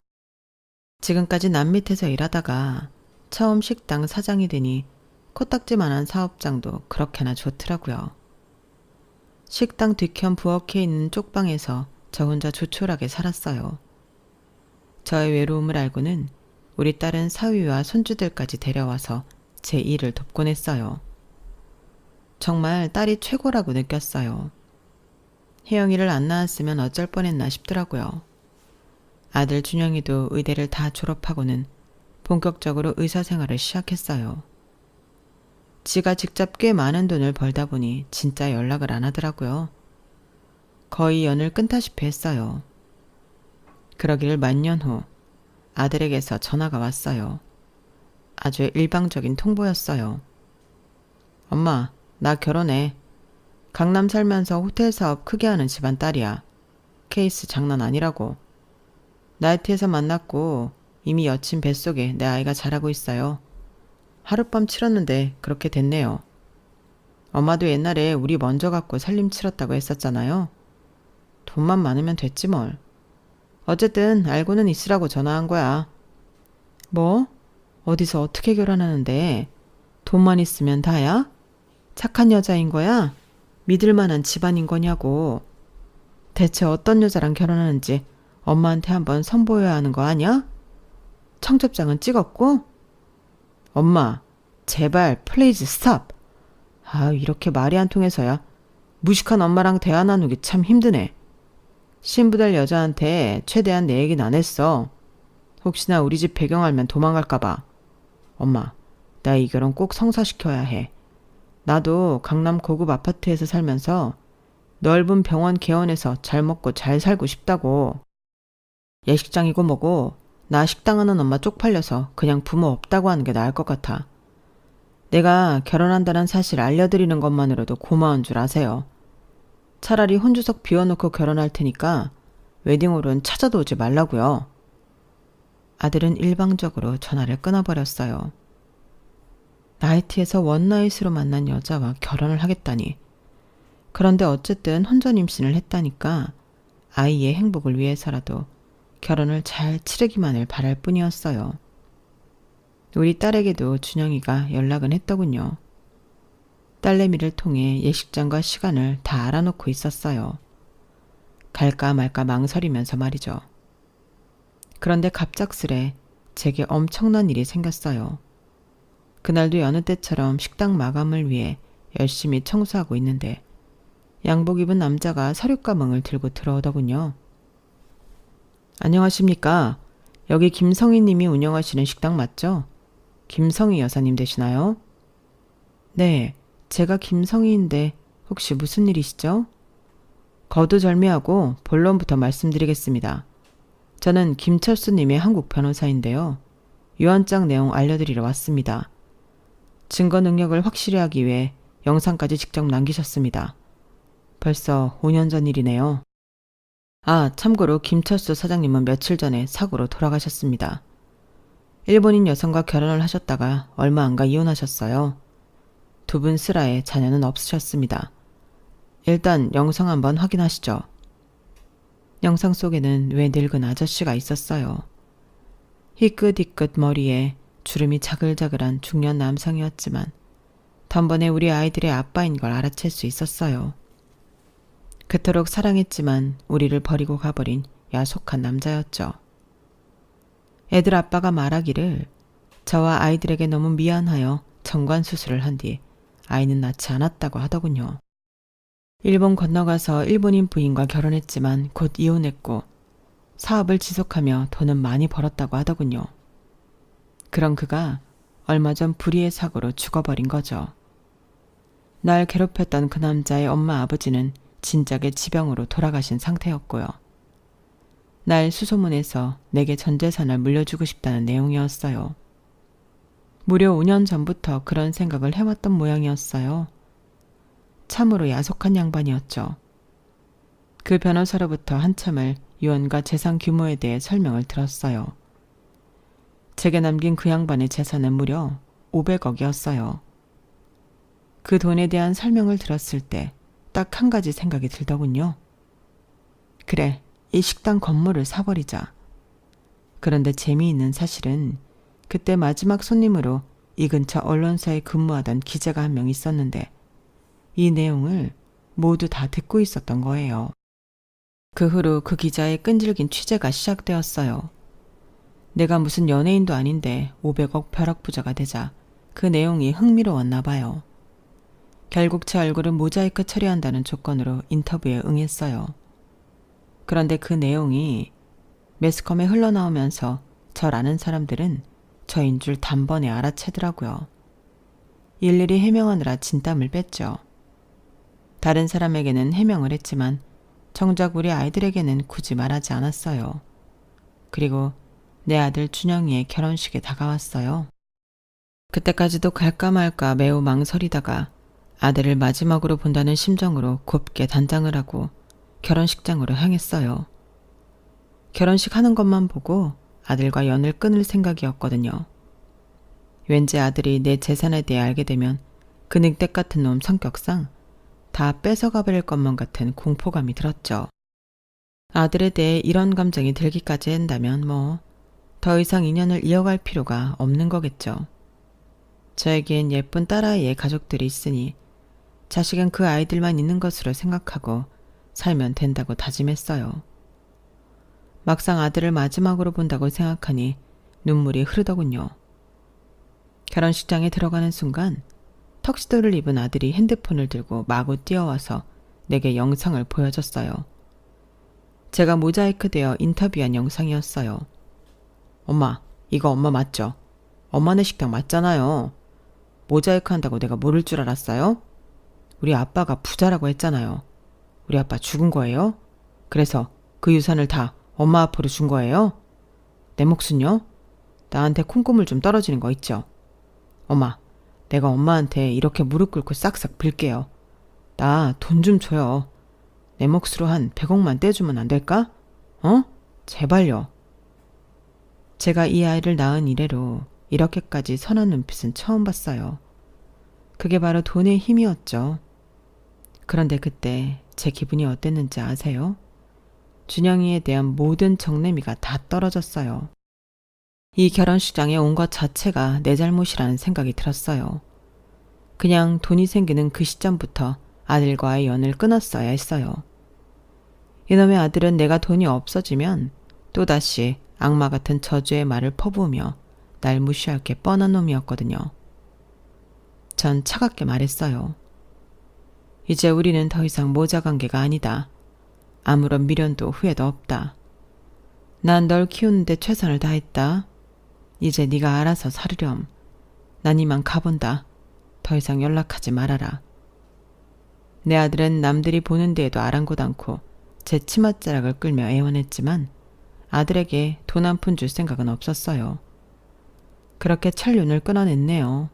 지금까지 남 밑에서 일하다가 처음 식당 사장이 되니 코딱지만한 사업장도 그렇게나 좋더라고요. 식당 뒤편 부엌에 있는 쪽방에서 저 혼자 조촐하게 살았어요. 저의 외로움을 알고는 우리 딸은 사위와 손주들까지 데려와서 제 일을 돕곤 했어요. 정말 딸이 최고라고 느꼈어요. 혜영이를 안 낳았으면 어쩔 뻔했나 싶더라고요. 아들 준영이도 의대를 다 졸업하고는 본격적으로 의사 생활을 시작했어요. 지가 직접 꽤 많은 돈을 벌다 보니 진짜 연락을 안 하더라고요. 거의 연을 끊다시피 했어요. 그러기를 몇 년 후 아들에게서 전화가 왔어요. 아주 일방적인 통보였어요. 엄마, 나 결혼해. 강남 살면서 호텔 사업 크게 하는 집안 딸이야. 케이스 장난 아니라고. 나이트에서 만났고 이미 여친 뱃속에 내 아이가 자라고 있어요. 하룻밤 치렀는데 그렇게 됐네요. 엄마도 옛날에 우리 먼저 갖고 살림 치렀다고 했었잖아요. 돈만 많으면 됐지 뭘. 어쨌든 알고는 있으라고 전화한 거야. 뭐? 어디서 어떻게 결혼하는데? 돈만 있으면 다야? 착한 여자인 거야? 믿을 만한 집안인 거냐고. 대체 어떤 여자랑 결혼하는지 엄마한테 한번 선보여야 하는 거 아니야? 청첩장은 찍었고? 엄마, 제발 플리즈 스탑. 이렇게 말이 안 통해서야. 무식한 엄마랑 대화 나누기 참 힘드네. 신부될 여자한테 최대한 내 얘기는 안 했어. 혹시나 우리 집 배경 알면 도망갈까봐. 엄마, 나 이 결혼 꼭 성사시켜야 해. 나도 강남 고급 아파트에서 살면서 넓은 병원 개원에서 잘 먹고 잘 살고 싶다고. 예식장이고 뭐고 나 식당하는 엄마 쪽팔려서 그냥 부모 없다고 하는 게 나을 것 같아. 내가 결혼한다는 사실 알려드리는 것만으로도 고마운 줄 아세요. 차라리 혼주석 비워놓고 결혼할 테니까 웨딩홀은 찾아도 오지 말라고요. 아들은 일방적으로 전화를 끊어버렸어요. 나이트에서 원나잇으로 만난 여자와 결혼을 하겠다니. 그런데 어쨌든 혼전 임신을 했다니까 아이의 행복을 위해서라도 결혼을 잘 치르기만을 바랄 뿐이었어요. 우리 딸에게도 준영이가 연락은 했더군요. 딸내미를 통해 예식장과 시간을 다 알아놓고 있었어요. 갈까 말까 망설이면서 말이죠. 그런데 갑작스레 제게 엄청난 일이 생겼어요. 그날도 여느 때처럼 식당 마감을 위해 열심히 청소하고 있는데 양복 입은 남자가 서류 가방을 들고 들어오더군요. 안녕하십니까? 여기 김성희 님이 운영하시는 식당 맞죠? 김성희 여사님 되시나요? 네, 제가 김성희인데 혹시 무슨 일이시죠? 거두절미하고 본론부터 말씀드리겠습니다. 저는 김철수 님의 한국 변호사인데요. 유언장 내용 알려드리러 왔습니다. 증거 능력을 확실히 하기 위해 영상까지 직접 남기셨습니다. 벌써 5년 전 일이네요. 참고로 김철수 사장님은 며칠 전에 사고로 돌아가셨습니다. 일본인 여성과 결혼을 하셨다가 얼마 안 가 이혼하셨어요. 두 분 슬하에 자녀는 없으셨습니다. 일단 영상 한번 확인하시죠. 영상 속에는 왜 늙은 아저씨가 있었어요. 희끗희끗 머리에 주름이 자글자글한 중년 남성이었지만 단번에 우리 아이들의 아빠인 걸 알아챌 수 있었어요. 그토록 사랑했지만 우리를 버리고 가버린 야속한 남자였죠. 애들 아빠가 말하기를 저와 아이들에게 너무 미안하여 정관 수술을 한 뒤 아이는 낳지 않았다고 하더군요. 일본 건너가서 일본인 부인과 결혼했지만 곧 이혼했고 사업을 지속하며 돈은 많이 벌었다고 하더군요. 그런 그가 얼마 전 불의의 사고로 죽어버린 거죠. 날 괴롭혔던 그 남자의 엄마 아버지는 진작에 지병으로 돌아가신 상태였고요. 날 수소문해서 내게 전 재산을 물려주고 싶다는 내용이었어요. 무려 5년 전부터 그런 생각을 해왔던 모양이었어요. 참으로 야속한 양반이었죠. 그 변호사로부터 한참을 유언과 재산 규모에 대해 설명을 들었어요. 제게 남긴 그 양반의 재산은 무려 500억이었어요. 그 돈에 대한 설명을 들었을 때 딱 한 가지 생각이 들더군요. 그래, 이 식당 건물을 사버리자. 그런데 재미있는 사실은 그때 마지막 손님으로 이 근처 언론사에 근무하던 기자가 한 명 있었는데 이 내용을 모두 다 듣고 있었던 거예요. 그 후로 그 기자의 끈질긴 취재가 시작되었어요. 내가 무슨 연예인도 아닌데 500억 벼락부자가 되자 그 내용이 흥미로웠나 봐요. 결국 제 얼굴을 모자이크 처리한다는 조건으로 인터뷰에 응했어요. 그런데 그 내용이 매스컴에 흘러나오면서 절 아는 사람들은 저인 줄 단번에 알아채더라고요. 일일이 해명하느라 진땀을 뺐죠. 다른 사람에게는 해명을 했지만 정작 우리 아이들에게는 굳이 말하지 않았어요. 그리고 내 아들 준영이의 결혼식에 다가왔어요. 그때까지도 갈까 말까 매우 망설이다가 아들을 마지막으로 본다는 심정으로 곱게 단장을 하고 결혼식장으로 향했어요. 결혼식 하는 것만 보고 아들과 연을 끊을 생각이었거든요. 왠지 아들이 내 재산에 대해 알게 되면 그 늑대 같은 놈 성격상 다 뺏어가 버릴 것만 같은 공포감이 들었죠. 아들에 대해 이런 감정이 들기까지 한다면 더 이상 인연을 이어갈 필요가 없는 거겠죠. 저에겐 예쁜 딸아이의 가족들이 있으니 자식은 그 아이들만 있는 것으로 생각하고 살면 된다고 다짐했어요. 막상 아들을 마지막으로 본다고 생각하니 눈물이 흐르더군요. 결혼식장에 들어가는 순간 턱시도를 입은 아들이 핸드폰을 들고 마구 뛰어와서 내게 영상을 보여줬어요. 제가 모자이크되어 인터뷰한 영상이었어요. 엄마, 이거 엄마 맞죠? 엄마네 식당 맞잖아요. 모자이크 한다고 내가 모를 줄 알았어요? 우리 아빠가 부자라고 했잖아요. 우리 아빠 죽은 거예요? 그래서 그 유산을 다 엄마 앞으로 준 거예요? 내 몫은요? 나한테 콩고물 좀 떨어지는 거 있죠? 엄마, 내가 엄마한테 이렇게 무릎 꿇고 싹싹 빌게요. 나 돈 좀 줘요. 내 몫으로 한 100억만 떼주면 안 될까? 제발요. 제가 이 아이를 낳은 이래로 이렇게까지 선한 눈빛은 처음 봤어요. 그게 바로 돈의 힘이었죠. 그런데 그때 제 기분이 어땠는지 아세요? 준영이에 대한 모든 정내미가 다 떨어졌어요. 이 결혼식장에 온 것 자체가 내 잘못이라는 생각이 들었어요. 그냥 돈이 생기는 그 시점부터 아들과의 연을 끊었어야 했어요. 이놈의 아들은 내가 돈이 없어지면 또다시 악마 같은 저주의 말을 퍼부으며 날 무시할 게 뻔한 놈이었거든요. 전 차갑게 말했어요. 이제 우리는 더 이상 모자 관계가 아니다. 아무런 미련도 후회도 없다. 난 널 키우는데 최선을 다했다. 이제 네가 알아서 살으렴. 난 이만 가본다. 더 이상 연락하지 말아라. 내 아들은 남들이 보는 데에도 아랑곳 않고 제 치맛자락을 끌며 애원했지만 아들에게 돈 한 푼 줄 생각은 없었어요. 그렇게 철륜을 끊어냈네요.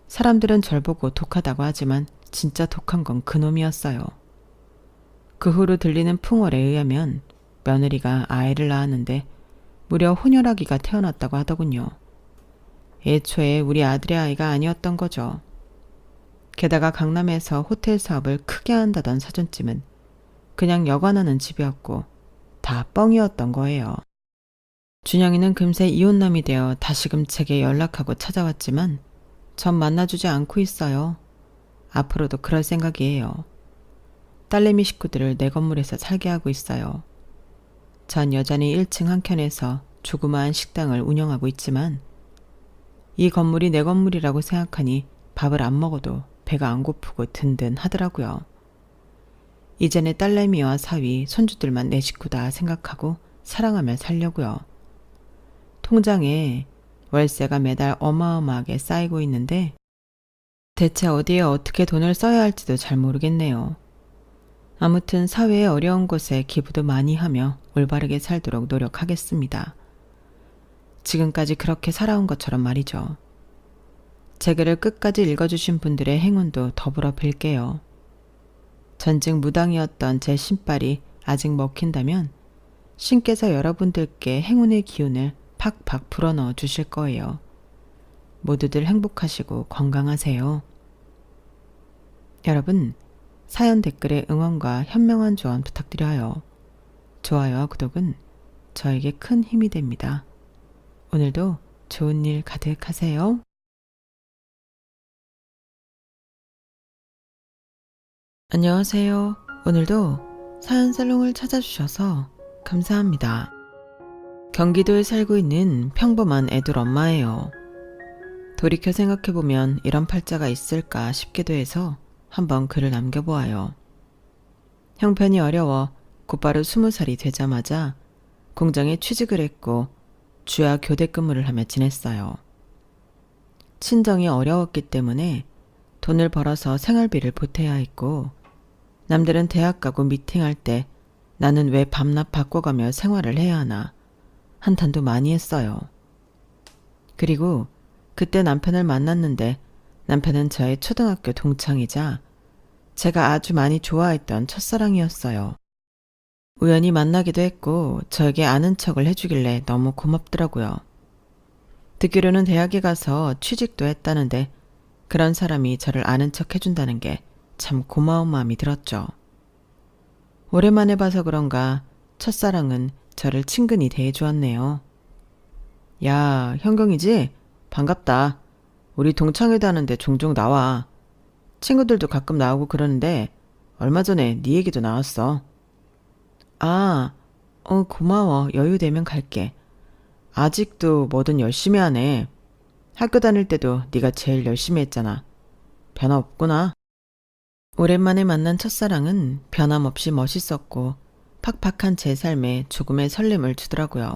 사람들은 절 보고 독하다고 하지만 진짜 독한 건 그놈이었어요. 그 후로 들리는 풍월에 의하면 며느리가 아이를 낳았는데 무려 혼혈아기가 태어났다고 하더군요. 애초에 우리 아들의 아이가 아니었던 거죠. 게다가 강남에서 호텔 사업을 크게 한다던 사돈집은 그냥 여관하는 집이었고 다 뻥이었던 거예요. 준영이는 금세 이혼남이 되어 다시금 제게 연락하고 찾아왔지만 전 만나주지 않고 있어요. 앞으로도 그럴 생각이에요. 딸내미 식구들을 내 건물에서 살게 하고 있어요. 전 여전히 1층 한켠에서 조그마한 식당을 운영하고 있지만 이 건물이 내 건물이라고 생각하니 밥을 안 먹어도 배가 안 고프고 든든하더라고요. 이제 내 딸내미와 사위, 손주들만 내 식구다 생각하고 사랑하며 살려고요. 통장에 월세가 매달 어마어마하게 쌓이고 있는데 대체 어디에 어떻게 돈을 써야 할지도 잘 모르겠네요. 아무튼 사회의 어려운 곳에 기부도 많이 하며 올바르게 살도록 노력하겠습니다. 지금까지 그렇게 살아온 것처럼 말이죠. 제 글을 끝까지 읽어주신 분들의 행운도 더불어 빌게요. 전직 무당이었던 제 신발이 아직 먹힌다면 신께서 여러분들께 행운의 기운을 팍팍 불어넣어 주실 거예요. 모두들 행복하시고 건강하세요. 여러분, 사연 댓글에 응원과 현명한 조언 부탁드려요. 좋아요와 구독은 저에게 큰 힘이 됩니다. 오늘도 좋은 일 가득하세요. 안녕하세요. 오늘도 사연 살롱을 찾아주셔서 감사합니다. 경기도에 살고 있는 평범한 애들 엄마예요. 돌이켜 생각해보면 이런 팔자가 있을까 싶기도 해서 한번 글을 남겨보아요. 형편이 어려워 곧바로 20살이 되자마자 공장에 취직을 했고 주야 교대 근무를 하며 지냈어요. 친정이 어려웠기 때문에 돈을 벌어서 생활비를 보태야 했고 남들은 대학 가고 미팅할 때 나는 왜 밤낮 바꿔가며 생활을 해야 하나 한탄도 많이 했어요. 그리고 그때 남편을 만났는데 남편은 저의 초등학교 동창이자 제가 아주 많이 좋아했던 첫사랑이었어요. 우연히 만나기도 했고 저에게 아는 척을 해주길래 너무 고맙더라고요. 듣기로는 대학에 가서 취직도 했다는데 그런 사람이 저를 아는 척 해준다는 게 참 고마운 마음이 들었죠. 오랜만에 봐서 그런가 첫사랑은 저를 친근히 대해주었네요. 야, 현경이지? 반갑다. 우리 동창회도 하는데 종종 나와. 친구들도 가끔 나오고 그러는데 얼마 전에 네 얘기도 나왔어. 아, 고마워. 여유 되면 갈게. 아직도 뭐든 열심히 하네. 학교 다닐 때도 네가 제일 열심히 했잖아. 변화 없구나. 오랜만에 만난 첫사랑은 변함없이 멋있었고 팍팍한 제 삶에 조금의 설렘을 주더라고요.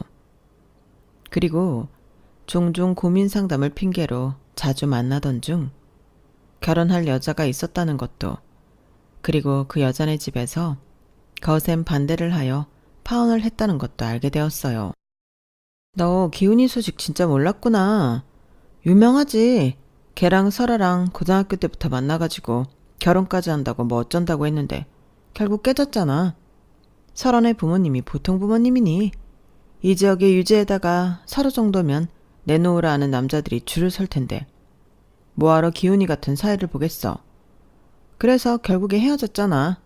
그리고 종종 고민 상담을 핑계로 자주 만나던 중 결혼할 여자가 있었다는 것도, 그리고 그 여자네 집에서 거센 반대를 하여 파혼을 했다는 것도 알게 되었어요. 너 기훈이 소식 진짜 몰랐구나. 유명하지. 걔랑 설아랑 고등학교 때부터 만나가지고 결혼까지 한다고 뭐 어쩐다고 했는데 결국 깨졌잖아. 설아네 부모님이 보통 부모님이니. 이 지역의 유지에다가 설아 정도면 내놓으라 하는 남자들이 줄을 설 텐데 뭐하러 기훈이 같은 사회를 보겠어. 그래서 결국에 헤어졌잖아.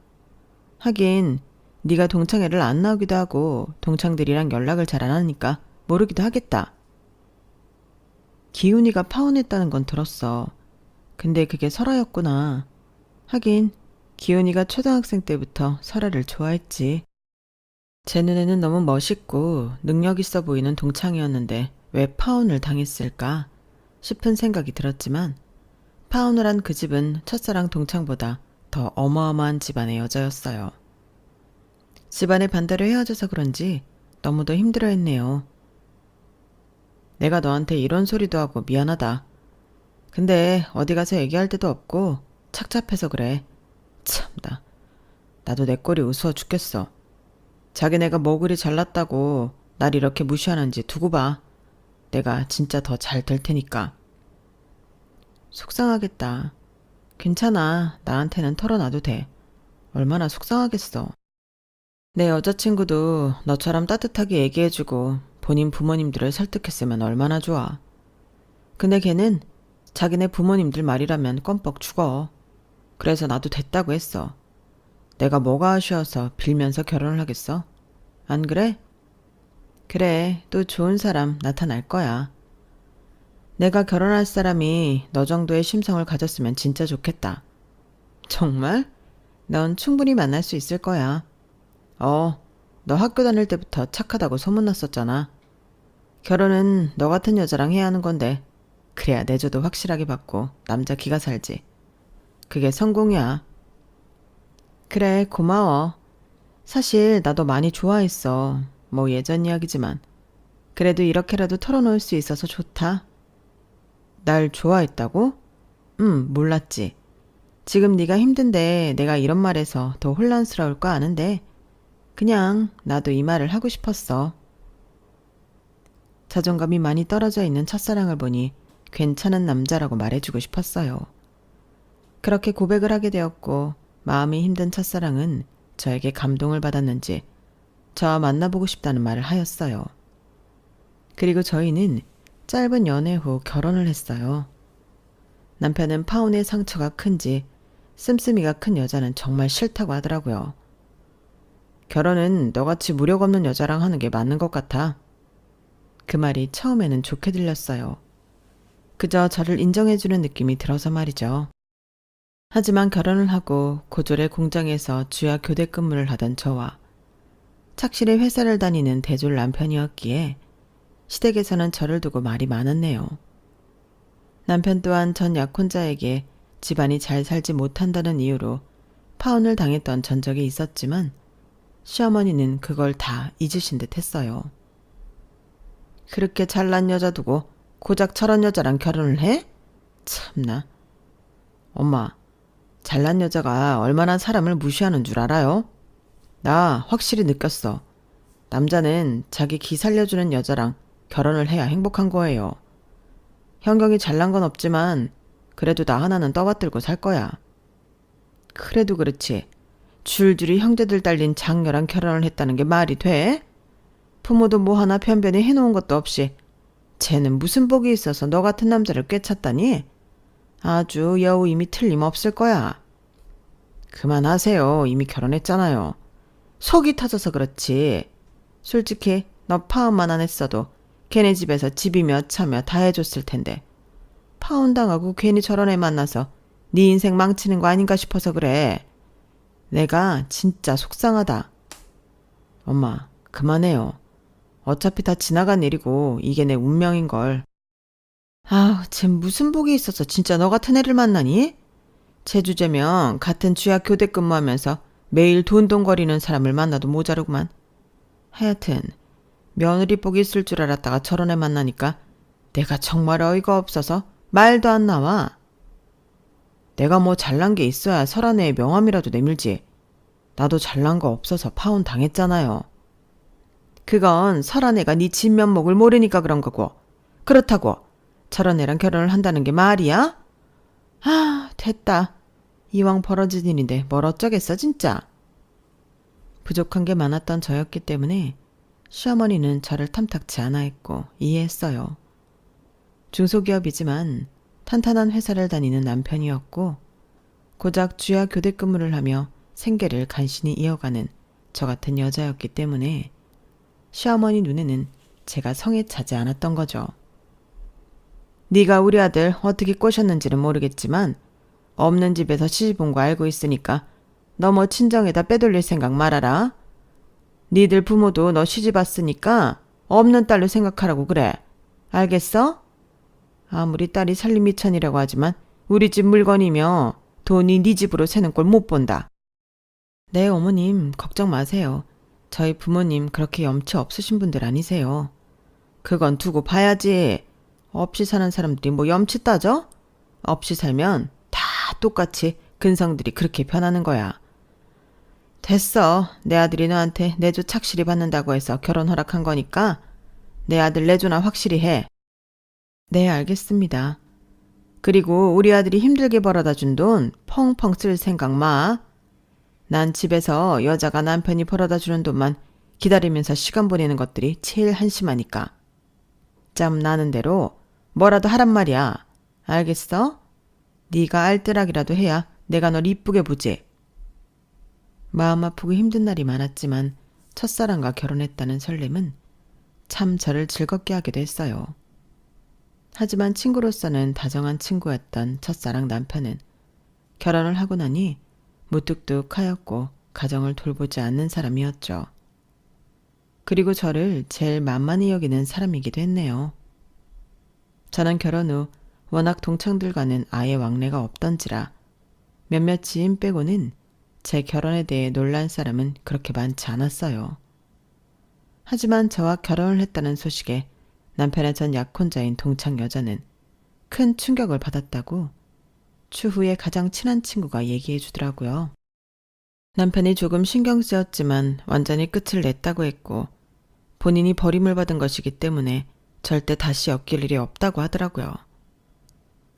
하긴 네가 동창회를 안 나오기도 하고 동창들이랑 연락을 잘 안 하니까 모르기도 하겠다. 기훈이가 파혼했다는 건 들었어. 근데 그게 설아였구나. 하긴 기훈이가 초등학생 때부터 설아를 좋아했지. 제 눈에는 너무 멋있고 능력 있어 보이는 동창이었는데 왜 파혼을 당했을까 싶은 생각이 들었지만, 파혼을 한 그 집은 첫사랑 동창보다 더 어마어마한 집안의 여자였어요. 집안의 반대로 헤어져서 그런지 너무도 힘들어했네요. 내가 너한테 이런 소리도 하고 미안하다. 근데 어디 가서 얘기할 데도 없고 착잡해서 그래. 참나. 나도 내 꼴이 우스워 죽겠어. 자기네가 뭐 그리 잘났다고 날 이렇게 무시하는지 두고 봐. 내가 진짜 더 잘 될 테니까. 속상하겠다. 괜찮아. 나한테는 털어놔도 돼. 얼마나 속상하겠어. 내 여자친구도 너처럼 따뜻하게 얘기해주고 본인 부모님들을 설득했으면 얼마나 좋아. 근데 걔는 자기네 부모님들 말이라면 껌뻑 죽어. 그래서 나도 됐다고 했어. 내가 뭐가 아쉬워서 빌면서 결혼을 하겠어? 안 그래? 그래, 또 좋은 사람 나타날 거야. 내가 결혼할 사람이 너 정도의 심성을 가졌으면 진짜 좋겠다. 정말? 넌 충분히 만날 수 있을 거야. 너 학교 다닐 때부터 착하다고 소문났었잖아. 결혼은 너 같은 여자랑 해야 하는 건데 그래야 내조도 확실하게 받고 남자 기가 살지. 그게 성공이야. 그래, 고마워. 사실 나도 많이 좋아했어. 뭐 예전 이야기지만 그래도 이렇게라도 털어놓을 수 있어서 좋다. 날 좋아했다고? 몰랐지. 지금 네가 힘든데 내가 이런 말해서 더 혼란스러울 거 아는데 그냥 나도 이 말을 하고 싶었어. 자존감이 많이 떨어져 있는 첫사랑을 보니 괜찮은 남자라고 말해주고 싶었어요. 그렇게 고백을 하게 되었고 마음이 힘든 첫사랑은 저에게 감동을 받았는지 저와 만나보고 싶다는 말을 하였어요. 그리고 저희는 짧은 연애 후 결혼을 했어요. 남편은 파혼의 상처가 큰지 씀씀이가 큰 여자는 정말 싫다고 하더라고요. 결혼은 너같이 무력 없는 여자랑 하는 게 맞는 것 같아. 그 말이 처음에는 좋게 들렸어요. 그저 저를 인정해주는 느낌이 들어서 말이죠. 하지만 결혼을 하고 고졸의 공장에서 주야 교대 근무를 하던 저와 착실히 회사를 다니는 대졸 남편이었기에 시댁에서는 저를 두고 말이 많았네요. 남편 또한 전 약혼자에게 집안이 잘 살지 못한다는 이유로 파혼을 당했던 전적이 있었지만 시어머니는 그걸 다 잊으신 듯 했어요. 그렇게 잘난 여자 두고 고작 저런 여자랑 결혼을 해? 참나. 엄마, 잘난 여자가 얼마나 사람을 무시하는 줄 알아요? 나 확실히 느꼈어. 남자는 자기 기 살려주는 여자랑 결혼을 해야 행복한 거예요. 현경이 잘난 건 없지만 그래도 나 하나는 떠받들고 살 거야. 그래도 그렇지. 줄줄이 형제들 딸린 장녀랑 결혼을 했다는 게 말이 돼? 부모도 뭐 하나 변변히 해놓은 것도 없이 쟤는 무슨 복이 있어서 너 같은 남자를 꿰찼다니? 아주 여우임이 틀림없을 거야. 그만하세요. 이미 결혼했잖아요. 속이 터져서 그렇지. 솔직히 너 파혼만 안 했어도 걔네 집에서 집이며 차며 다 해줬을 텐데 파혼당하고 괜히 저런 애 만나서 네 인생 망치는 거 아닌가 싶어서 그래. 내가 진짜 속상하다. 엄마, 그만해요. 어차피 다 지나간 일이고 이게 내 운명인걸. 아우, 쟤 무슨 복이 있어서 진짜 너 같은 애를 만나니? 제 주제면 같은 주야 교대 근무하면서 매일 돈돈거리는 사람을 만나도 모자르구만. 하여튼 며느리 복이 있을 줄 알았다가 저런 애 만나니까 내가 정말 어이가 없어서 말도 안 나와. 내가 뭐 잘난 게 있어야 설한 애의 명함이라도 내밀지. 나도 잘난 거 없어서 파혼 당했잖아요. 그건 설한 애가 네 진면목을 모르니까 그런 거고, 그렇다고 저런 애랑 결혼을 한다는 게 말이야? 아, 됐다. 이왕 벌어진 일인데 뭘 어쩌겠어 진짜. 부족한 게 많았던 저였기 때문에 시어머니는 저를 탐탁치 않아 했고 이해했어요. 중소기업이지만 탄탄한 회사를 다니는 남편이었고 고작 주야 교대 근무를 하며 생계를 간신히 이어가는 저 같은 여자였기 때문에 시어머니 눈에는 제가 성에 차지 않았던 거죠. 네가 우리 아들 어떻게 꼬셨는지는 모르겠지만 없는 집에서 시집 온 거 알고 있으니까 너 뭐 친정에다 빼돌릴 생각 말아라. 니들 부모도 너 시집 왔으니까 없는 딸로 생각하라고 그래. 알겠어? 아무리 딸이 살림미천이라고 하지만 우리 집 물건이며 돈이 네 집으로 새는 꼴 못 본다. 네, 어머님 걱정 마세요. 저희 부모님 그렇게 염치 없으신 분들 아니세요. 그건 두고 봐야지. 없이 사는 사람들이 뭐 염치 따져? 없이 살면 다 똑같이 근성들이 그렇게 변하는 거야. 됐어. 내 아들이 너한테 내조 착실히 받는다고 해서 결혼 허락한 거니까 내 아들 내조나 확실히 해. 네, 알겠습니다. 그리고 우리 아들이 힘들게 벌어다 준 돈 펑펑 쓸 생각 마. 난 집에서 여자가 남편이 벌어다 주는 돈만 기다리면서 시간 보내는 것들이 제일 한심하니까. 짬 나는 대로 뭐라도 하란 말이야. 알겠어? 네가 알뜰하기라도 해야 내가 널 이쁘게 보지. 마음 아프고 힘든 날이 많았지만 첫사랑과 결혼했다는 설렘은 참 저를 즐겁게 하기도 했어요. 하지만 친구로서는 다정한 친구였던 첫사랑 남편은 결혼을 하고 나니 무뚝뚝하였고 가정을 돌보지 않는 사람이었죠. 그리고 저를 제일 만만히 여기는 사람이기도 했네요. 저는 결혼 후 워낙 동창들과는 아예 왕래가 없던지라 몇몇 지인 빼고는 제 결혼에 대해 놀란 사람은 그렇게 많지 않았어요. 하지만 저와 결혼을 했다는 소식에 남편의 전 약혼자인 동창 여자는 큰 충격을 받았다고 추후에 가장 친한 친구가 얘기해 주더라고요. 남편이 조금 신경 쓰였지만 완전히 끝을 냈다고 했고 본인이 버림을 받은 것이기 때문에 절대 다시 엮일 일이 없다고 하더라고요.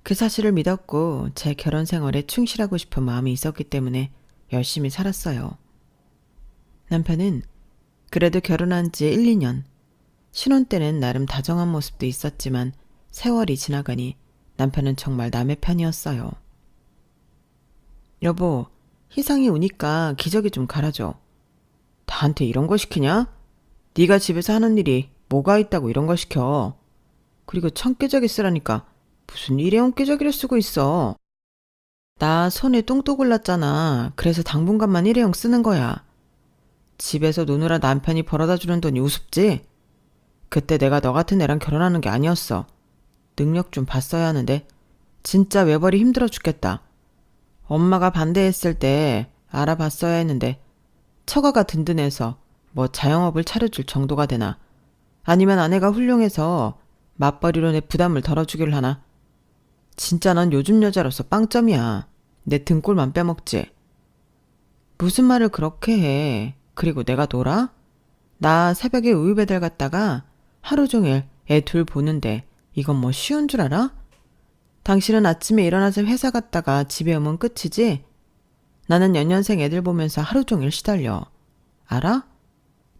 그 사실을 믿었고 제 결혼 생활에 충실하고 싶은 마음이 있었기 때문에 열심히 살았어요. 남편은 그래도 결혼한 지 1, 2년, 신혼 때는 나름 다정한 모습도 있었지만 세월이 지나가니 남편은 정말 남의 편이었어요. 여보, 희상이 오니까 기저귀 좀 갈아줘. 나한테 이런 거 시키냐? 네가 집에서 하는 일이 뭐가 있다고 이런 거 시켜. 그리고 청기저귀 쓰라니까 무슨 일회용 기저귀를 쓰고 있어. 나 손에 똥독을 났잖아. 그래서 당분간만 일회용 쓰는 거야. 집에서 노느라 남편이 벌어다 주는 돈이 우습지? 그때 내가 너 같은 애랑 결혼하는 게 아니었어. 능력 좀 봤어야 하는데 진짜 외벌이 힘들어 죽겠다. 엄마가 반대했을 때 알아봤어야 했는데 처가가 든든해서 뭐 자영업을 차려줄 정도가 되나 아니면 아내가 훌륭해서 맞벌이로 내 부담을 덜어주기를 하나. 진짜 넌 요즘 여자로서 빵점이야. 내 등골만 빼먹지. 무슨 말을 그렇게 해. 그리고 내가 놀아? 나 새벽에 우유 배달 갔다가 하루 종일 애 둘 보는데 이건 뭐 쉬운 줄 알아? 당신은 아침에 일어나서 회사 갔다가 집에 오면 끝이지? 나는 연년생 애들 보면서 하루 종일 시달려. 알아?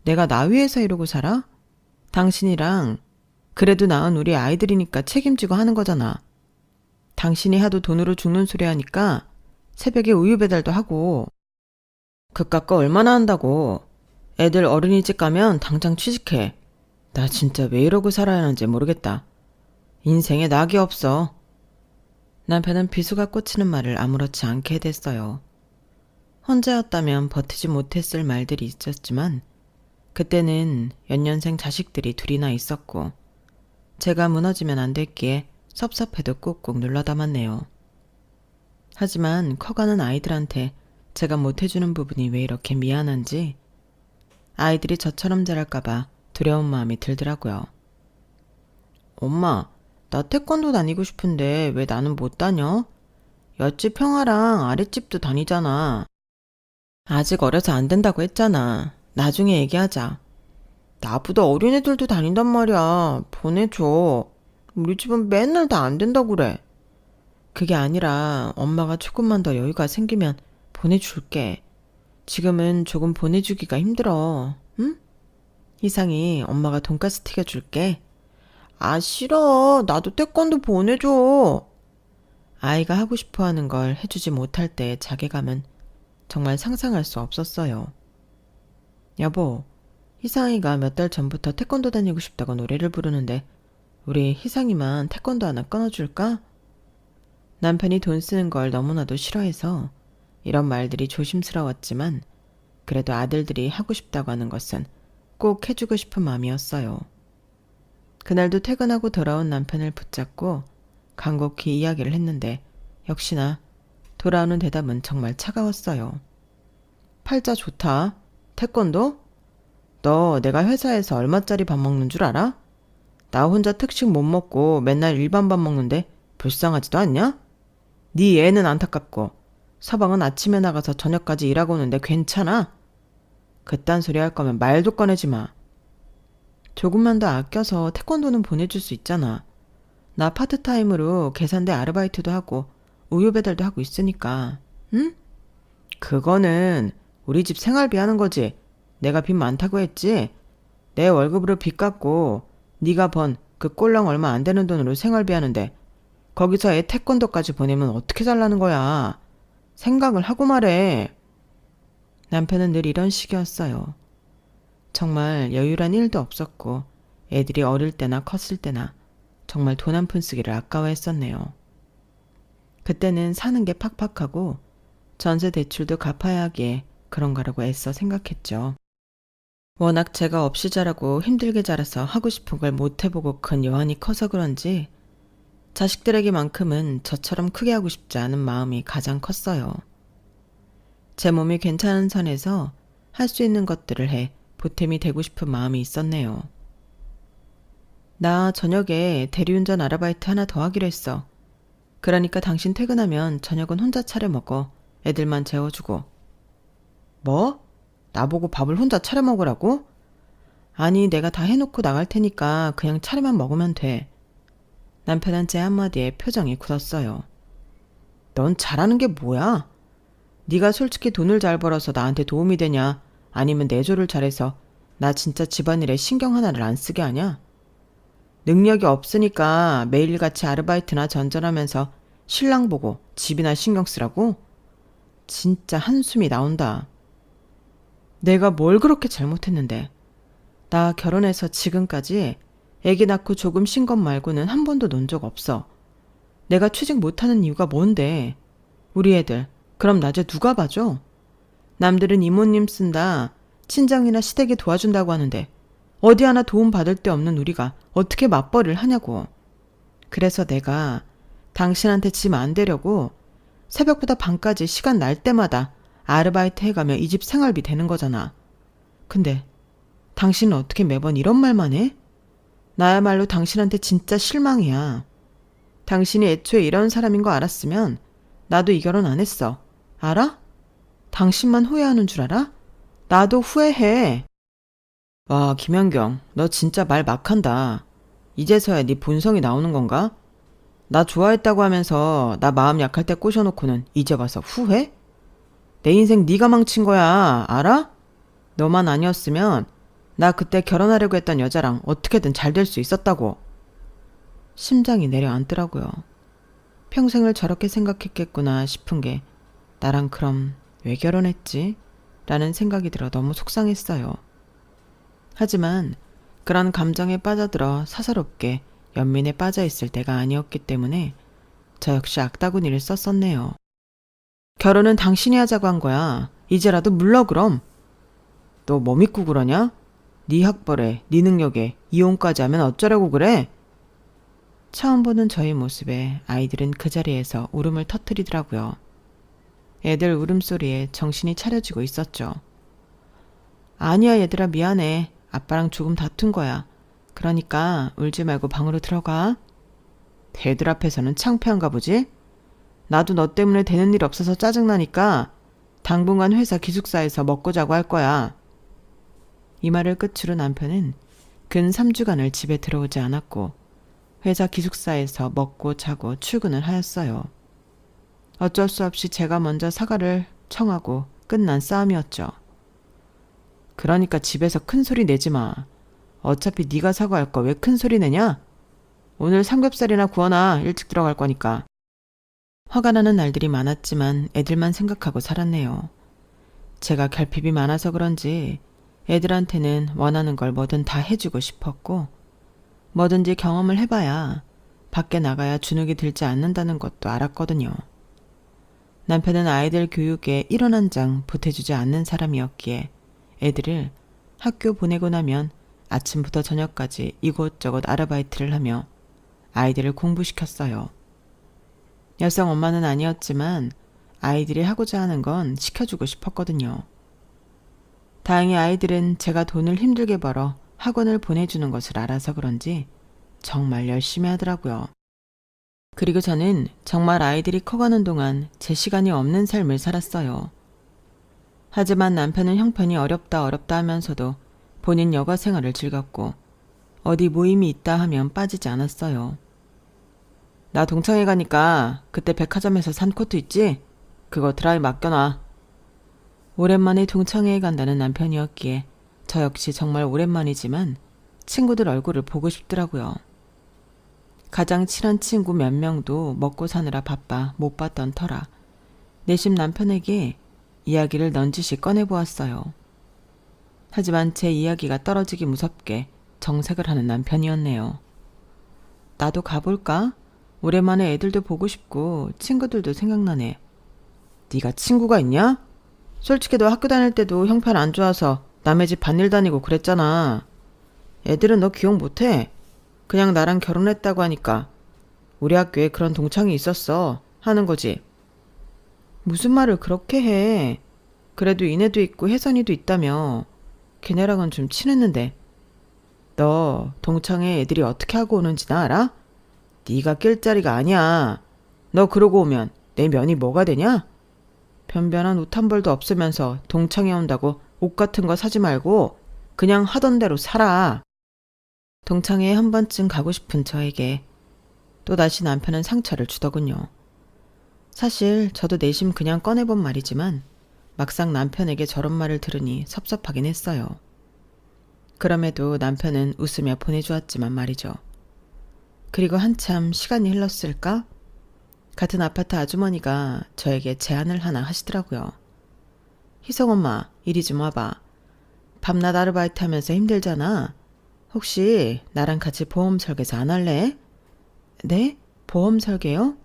내가 나 위해서 이러고 살아? 당신이랑 그래도 낳은 우리 아이들이니까 책임지고 하는 거잖아. 당신이 하도 돈으로 죽는 소리 하니까 새벽에 우유 배달도 하고. 그깟 거 얼마나 한다고. 애들 어린이집 가면 당장 취직해. 나 진짜 왜 이러고 살아야 하는지 모르겠다. 인생에 낙이 없어. 남편은 비수가 꽂히는 말을 아무렇지 않게 됐어요. 혼자였다면 버티지 못했을 말들이 있었지만 그때는 연년생 자식들이 둘이나 있었고 제가 무너지면 안 됐기에 섭섭해도 꾹꾹 눌러 담았네요. 하지만 커가는 아이들한테 제가 못해주는 부분이 왜 이렇게 미안한지 아이들이 저처럼 자랄까봐 두려운 마음이 들더라고요. 엄마, 나 태권도 다니고 싶은데 왜 나는 못 다녀? 옆집 형아랑 아랫집도 다니잖아. 아직 어려서 안 된다고 했잖아. 나중에 얘기하자. 나보다 어린애들도 다닌단 말이야. 보내줘. 우리 집은 맨날 다 안 된다고 그래. 그게 아니라 엄마가 조금만 더 여유가 생기면 보내줄게. 지금은 조금 보내주기가 힘들어. 응? 희상이 엄마가 돈가스 튀겨줄게. 아, 싫어. 나도 태권도 보내줘. 아이가 하고 싶어하는 걸 해주지 못할 때의 자괴감은 정말 상상할 수 없었어요. 여보, 희상이가 몇 달 전부터 태권도 다니고 싶다고 노래를 부르는데 우리 희상이만 태권도 하나 끊어줄까? 남편이 돈 쓰는 걸 너무나도 싫어해서 이런 말들이 조심스러웠지만 그래도 아들들이 하고 싶다고 하는 것은 꼭 해주고 싶은 마음이었어요. 그날도 퇴근하고 돌아온 남편을 붙잡고 간곡히 이야기를 했는데 역시나 돌아오는 대답은 정말 차가웠어요. 팔자 좋다. 태권도? 너 내가 회사에서 얼마짜리 밥 먹는 줄 알아? 나 혼자 특식 못 먹고 맨날 일반 밥 먹는데 불쌍하지도 않냐? 네 애는 안타깝고 서방은 아침에 나가서 저녁까지 일하고 오는데 괜찮아? 그딴 소리 할 거면 말도 꺼내지 마. 조금만 더 아껴서 태권도는 보내줄 수 있잖아. 나 파트타임으로 계산대 아르바이트도 하고 우유 배달도 하고 있으니까. 응? 그거는 우리 집 생활비 하는 거지. 내가 빚 많다고 했지? 내 월급으로 빚 갚고 네가 번 그 꼴랑 얼마 안 되는 돈으로 생활비 하는데 거기서 애 태권도까지 보내면 어떻게 살라는 거야. 생각을 하고 말해. 남편은 늘 이런 식이었어요. 정말 여유란 일도 없었고 애들이 어릴 때나 컸을 때나 정말 돈 한 푼 쓰기를 아까워했었네요. 그때는 사는 게 팍팍하고 전세 대출도 갚아야 하기에 그런가라고 애써 생각했죠. 워낙 제가 없이 자라고 힘들게 자라서 하고 싶은 걸 못 해보고 큰 여한이 커서 그런지 자식들에게만큼은 저처럼 크게 하고 싶지 않은 마음이 가장 컸어요. 제 몸이 괜찮은 선에서 할 수 있는 것들을 해 보탬이 되고 싶은 마음이 있었네요. 나 저녁에 대리운전 아르바이트 하나 더 하기로 했어. 그러니까 당신 퇴근하면 저녁은 혼자 차려 먹어. 애들만 재워주고. 뭐? 나보고 밥을 혼자 차려 먹으라고? 아니, 내가 다 해놓고 나갈 테니까 그냥 차려만 먹으면 돼. 남편은 제 한마디에 표정이 굳었어요. 넌 잘하는 게 뭐야? 네가 솔직히 돈을 잘 벌어서 나한테 도움이 되냐? 아니면 내조를 잘해서 나 진짜 집안일에 신경 하나를 안 쓰게 하냐? 능력이 없으니까 매일같이 아르바이트나 전전하면서 신랑 보고 집이나 신경 쓰라고? 진짜 한숨이 나온다. 내가 뭘 그렇게 잘못했는데. 나 결혼해서 지금까지 애기 낳고 조금 쉰 것 말고는 한 번도 논 적 없어. 내가 취직 못하는 이유가 뭔데? 우리 애들 그럼 낮에 누가 봐줘? 남들은 이모님 쓴다, 친정이나 시댁이 도와준다고 하는데 어디 하나 도움 받을 데 없는 우리가 어떻게 맞벌이를 하냐고. 그래서 내가 당신한테 짐 안 대려고 새벽보다 밤까지 시간 날 때마다 아르바이트 해가며 이 집 생활비 되는 거잖아. 근데 당신은 어떻게 매번 이런 말만 해? 나야말로 당신한테 진짜 실망이야. 당신이 애초에 이런 사람인 거 알았으면 나도 이 결혼 안 했어. 알아? 당신만 후회하는 줄 알아? 나도 후회해. 와, 김연경, 너 진짜 말 막한다. 이제서야 네 본성이 나오는 건가? 나 좋아했다고 하면서 나 마음 약할 때 꼬셔놓고는 이제 와서 후회? 내 인생 네가 망친 거야. 알아? 너만 아니었으면 나 그때 결혼하려고 했던 여자랑 어떻게든 잘 될 수 있었다고. 심장이 내려앉더라고요. 평생을 저렇게 생각했겠구나 싶은 게 나랑 그럼 왜 결혼했지? 라는 생각이 들어 너무 속상했어요. 하지만 그런 감정에 빠져들어 사사롭게 연민에 빠져 있을 때가 아니었기 때문에 저 역시 악다구니를 썼었네요. 결혼은 당신이 하자고 한 거야. 이제라도 물러 그럼. 너 뭐 믿고 그러냐? 네 학벌에, 네 능력에 이혼까지 하면 어쩌려고 그래? 처음 보는 저의 모습에 아이들은 그 자리에서 울음을 터뜨리더라고요. 애들 울음소리에 정신이 차려지고 있었죠. 아니야 얘들아 미안해. 아빠랑 조금 다툰 거야. 그러니까 울지 말고 방으로 들어가. 애들 앞에서는 창피한가 보지? 나도 너 때문에 되는 일 없어서 짜증나니까 당분간 회사 기숙사에서 먹고 자고 할 거야. 이 말을 끝으로 남편은 근 3주간을 집에 들어오지 않았고 회사 기숙사에서 먹고 자고 출근을 하였어요. 어쩔 수 없이 제가 먼저 사과를 청하고 끝난 싸움이었죠. 그러니까 집에서 큰 소리 내지 마. 어차피 네가 사과할 거 왜 큰 소리 내냐? 오늘 삼겹살이나 구워놔. 일찍 들어갈 거니까. 화가 나는 날들이 많았지만 애들만 생각하고 살았네요. 제가 결핍이 많아서 그런지 애들한테는 원하는 걸 뭐든 다 해주고 싶었고 뭐든지 경험을 해봐야 밖에 나가야 주눅이 들지 않는다는 것도 알았거든요. 남편은 아이들 교육에 1원 한 장 보태주지 않는 사람이었기에 애들을 학교 보내고 나면 아침부터 저녁까지 이곳저곳 아르바이트를 하며 아이들을 공부시켰어요. 여성 엄마는 아니었지만 아이들이 하고자 하는 건 시켜주고 싶었거든요. 다행히 아이들은 제가 돈을 힘들게 벌어 학원을 보내주는 것을 알아서 그런지 정말 열심히 하더라고요. 그리고 저는 정말 아이들이 커가는 동안 제 시간이 없는 삶을 살았어요. 하지만 남편은 형편이 어렵다 하면서도 본인 여가 생활을 즐겼고 어디 모임이 있다 하면 빠지지 않았어요. 나 동창회 가니까 그때 백화점에서 산 코트 있지? 그거 드라이 맡겨놔. 오랜만에 동창회에 간다는 남편이었기에 저 역시 정말 오랜만이지만 친구들 얼굴을 보고 싶더라고요. 가장 친한 친구 몇 명도 먹고 사느라 바빠 못 봤던 터라 내심 남편에게 이야기를 넌지시 꺼내보았어요. 하지만 제 이야기가 떨어지기 무섭게 정색을 하는 남편이었네요. 나도 가볼까? 오랜만에 애들도 보고 싶고 친구들도 생각나네. 네가 친구가 있냐? 솔직히 너 학교 다닐 때도 형편 안 좋아서 남의 집 반일 다니고 그랬잖아. 애들은 너 기억 못해. 그냥 나랑 결혼했다고 하니까 우리 학교에 그런 동창이 있었어 하는 거지. 무슨 말을 그렇게 해. 그래도 이내도 있고 혜선이도 있다며. 걔네랑은 좀 친했는데. 너 동창회 애들이 어떻게 하고 오는지 나 알아? 네가 낄 자리가 아니야. 너 그러고 오면 내 면이 뭐가 되냐? 변변한 옷 한 벌도 없으면서 동창회 온다고 옷 같은 거 사지 말고 그냥 하던 대로 살아. 동창회에 한 번쯤 가고 싶은 저에게 또다시 남편은 상처를 주더군요. 사실 저도 내심 그냥 꺼내본 말이지만 막상 남편에게 저런 말을 들으니 섭섭하긴 했어요. 그럼에도 남편은 웃으며 보내주었지만 말이죠. 그리고 한참 시간이 흘렀을까? 같은 아파트 아주머니가 저에게 제안을 하나 하시더라고요. 희성 엄마, 이리 좀 와봐. 밤낮 아르바이트 하면서 힘들잖아. 혹시 나랑 같이 보험 설계사 안 할래? 네? 보험 설계요?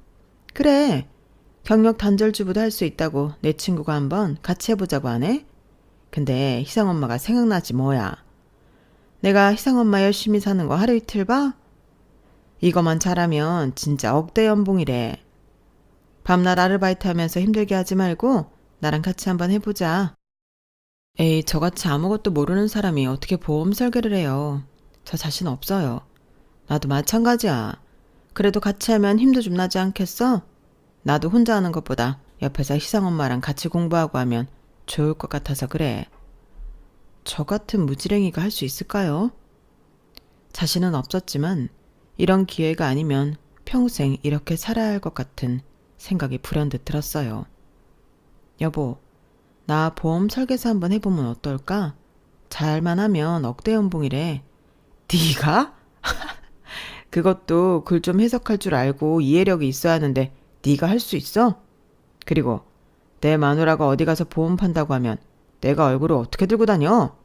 그래. 경력 단절주부도 할 수 있다고 내 친구가 한번 같이 해보자고 하네. 근데 희성 엄마가 생각나지 뭐야. 내가 희성 엄마 열심히 사는 거 하루 이틀 봐? 이거만 잘하면 진짜 억대 연봉이래. 밤낮 아르바이트 하면서 힘들게 하지 말고 나랑 같이 한번 해보자. 에이, 저같이 아무것도 모르는 사람이 어떻게 보험 설계를 해요. 저 자신 없어요. 나도 마찬가지야. 그래도 같이 하면 힘도 좀 나지 않겠어? 나도 혼자 하는 것보다 옆에서 희상 엄마랑 같이 공부하고 하면 좋을 것 같아서 그래. 저 같은 무지랭이가 할 수 있을까요? 자신은 없었지만 이런 기회가 아니면 평생 이렇게 살아야 할 것 같은 생각이 불현듯 들었어요. 여보, 나 보험 설계사 한번 해보면 어떨까? 잘만 하면 억대 연봉이래. 네가? 그것도 글 좀 해석할 줄 알고 이해력이 있어야 하는데 네가 할 수 있어? 그리고 내 마누라가 어디 가서 보험 판다고 하면 내가 얼굴을 어떻게 들고 다녀?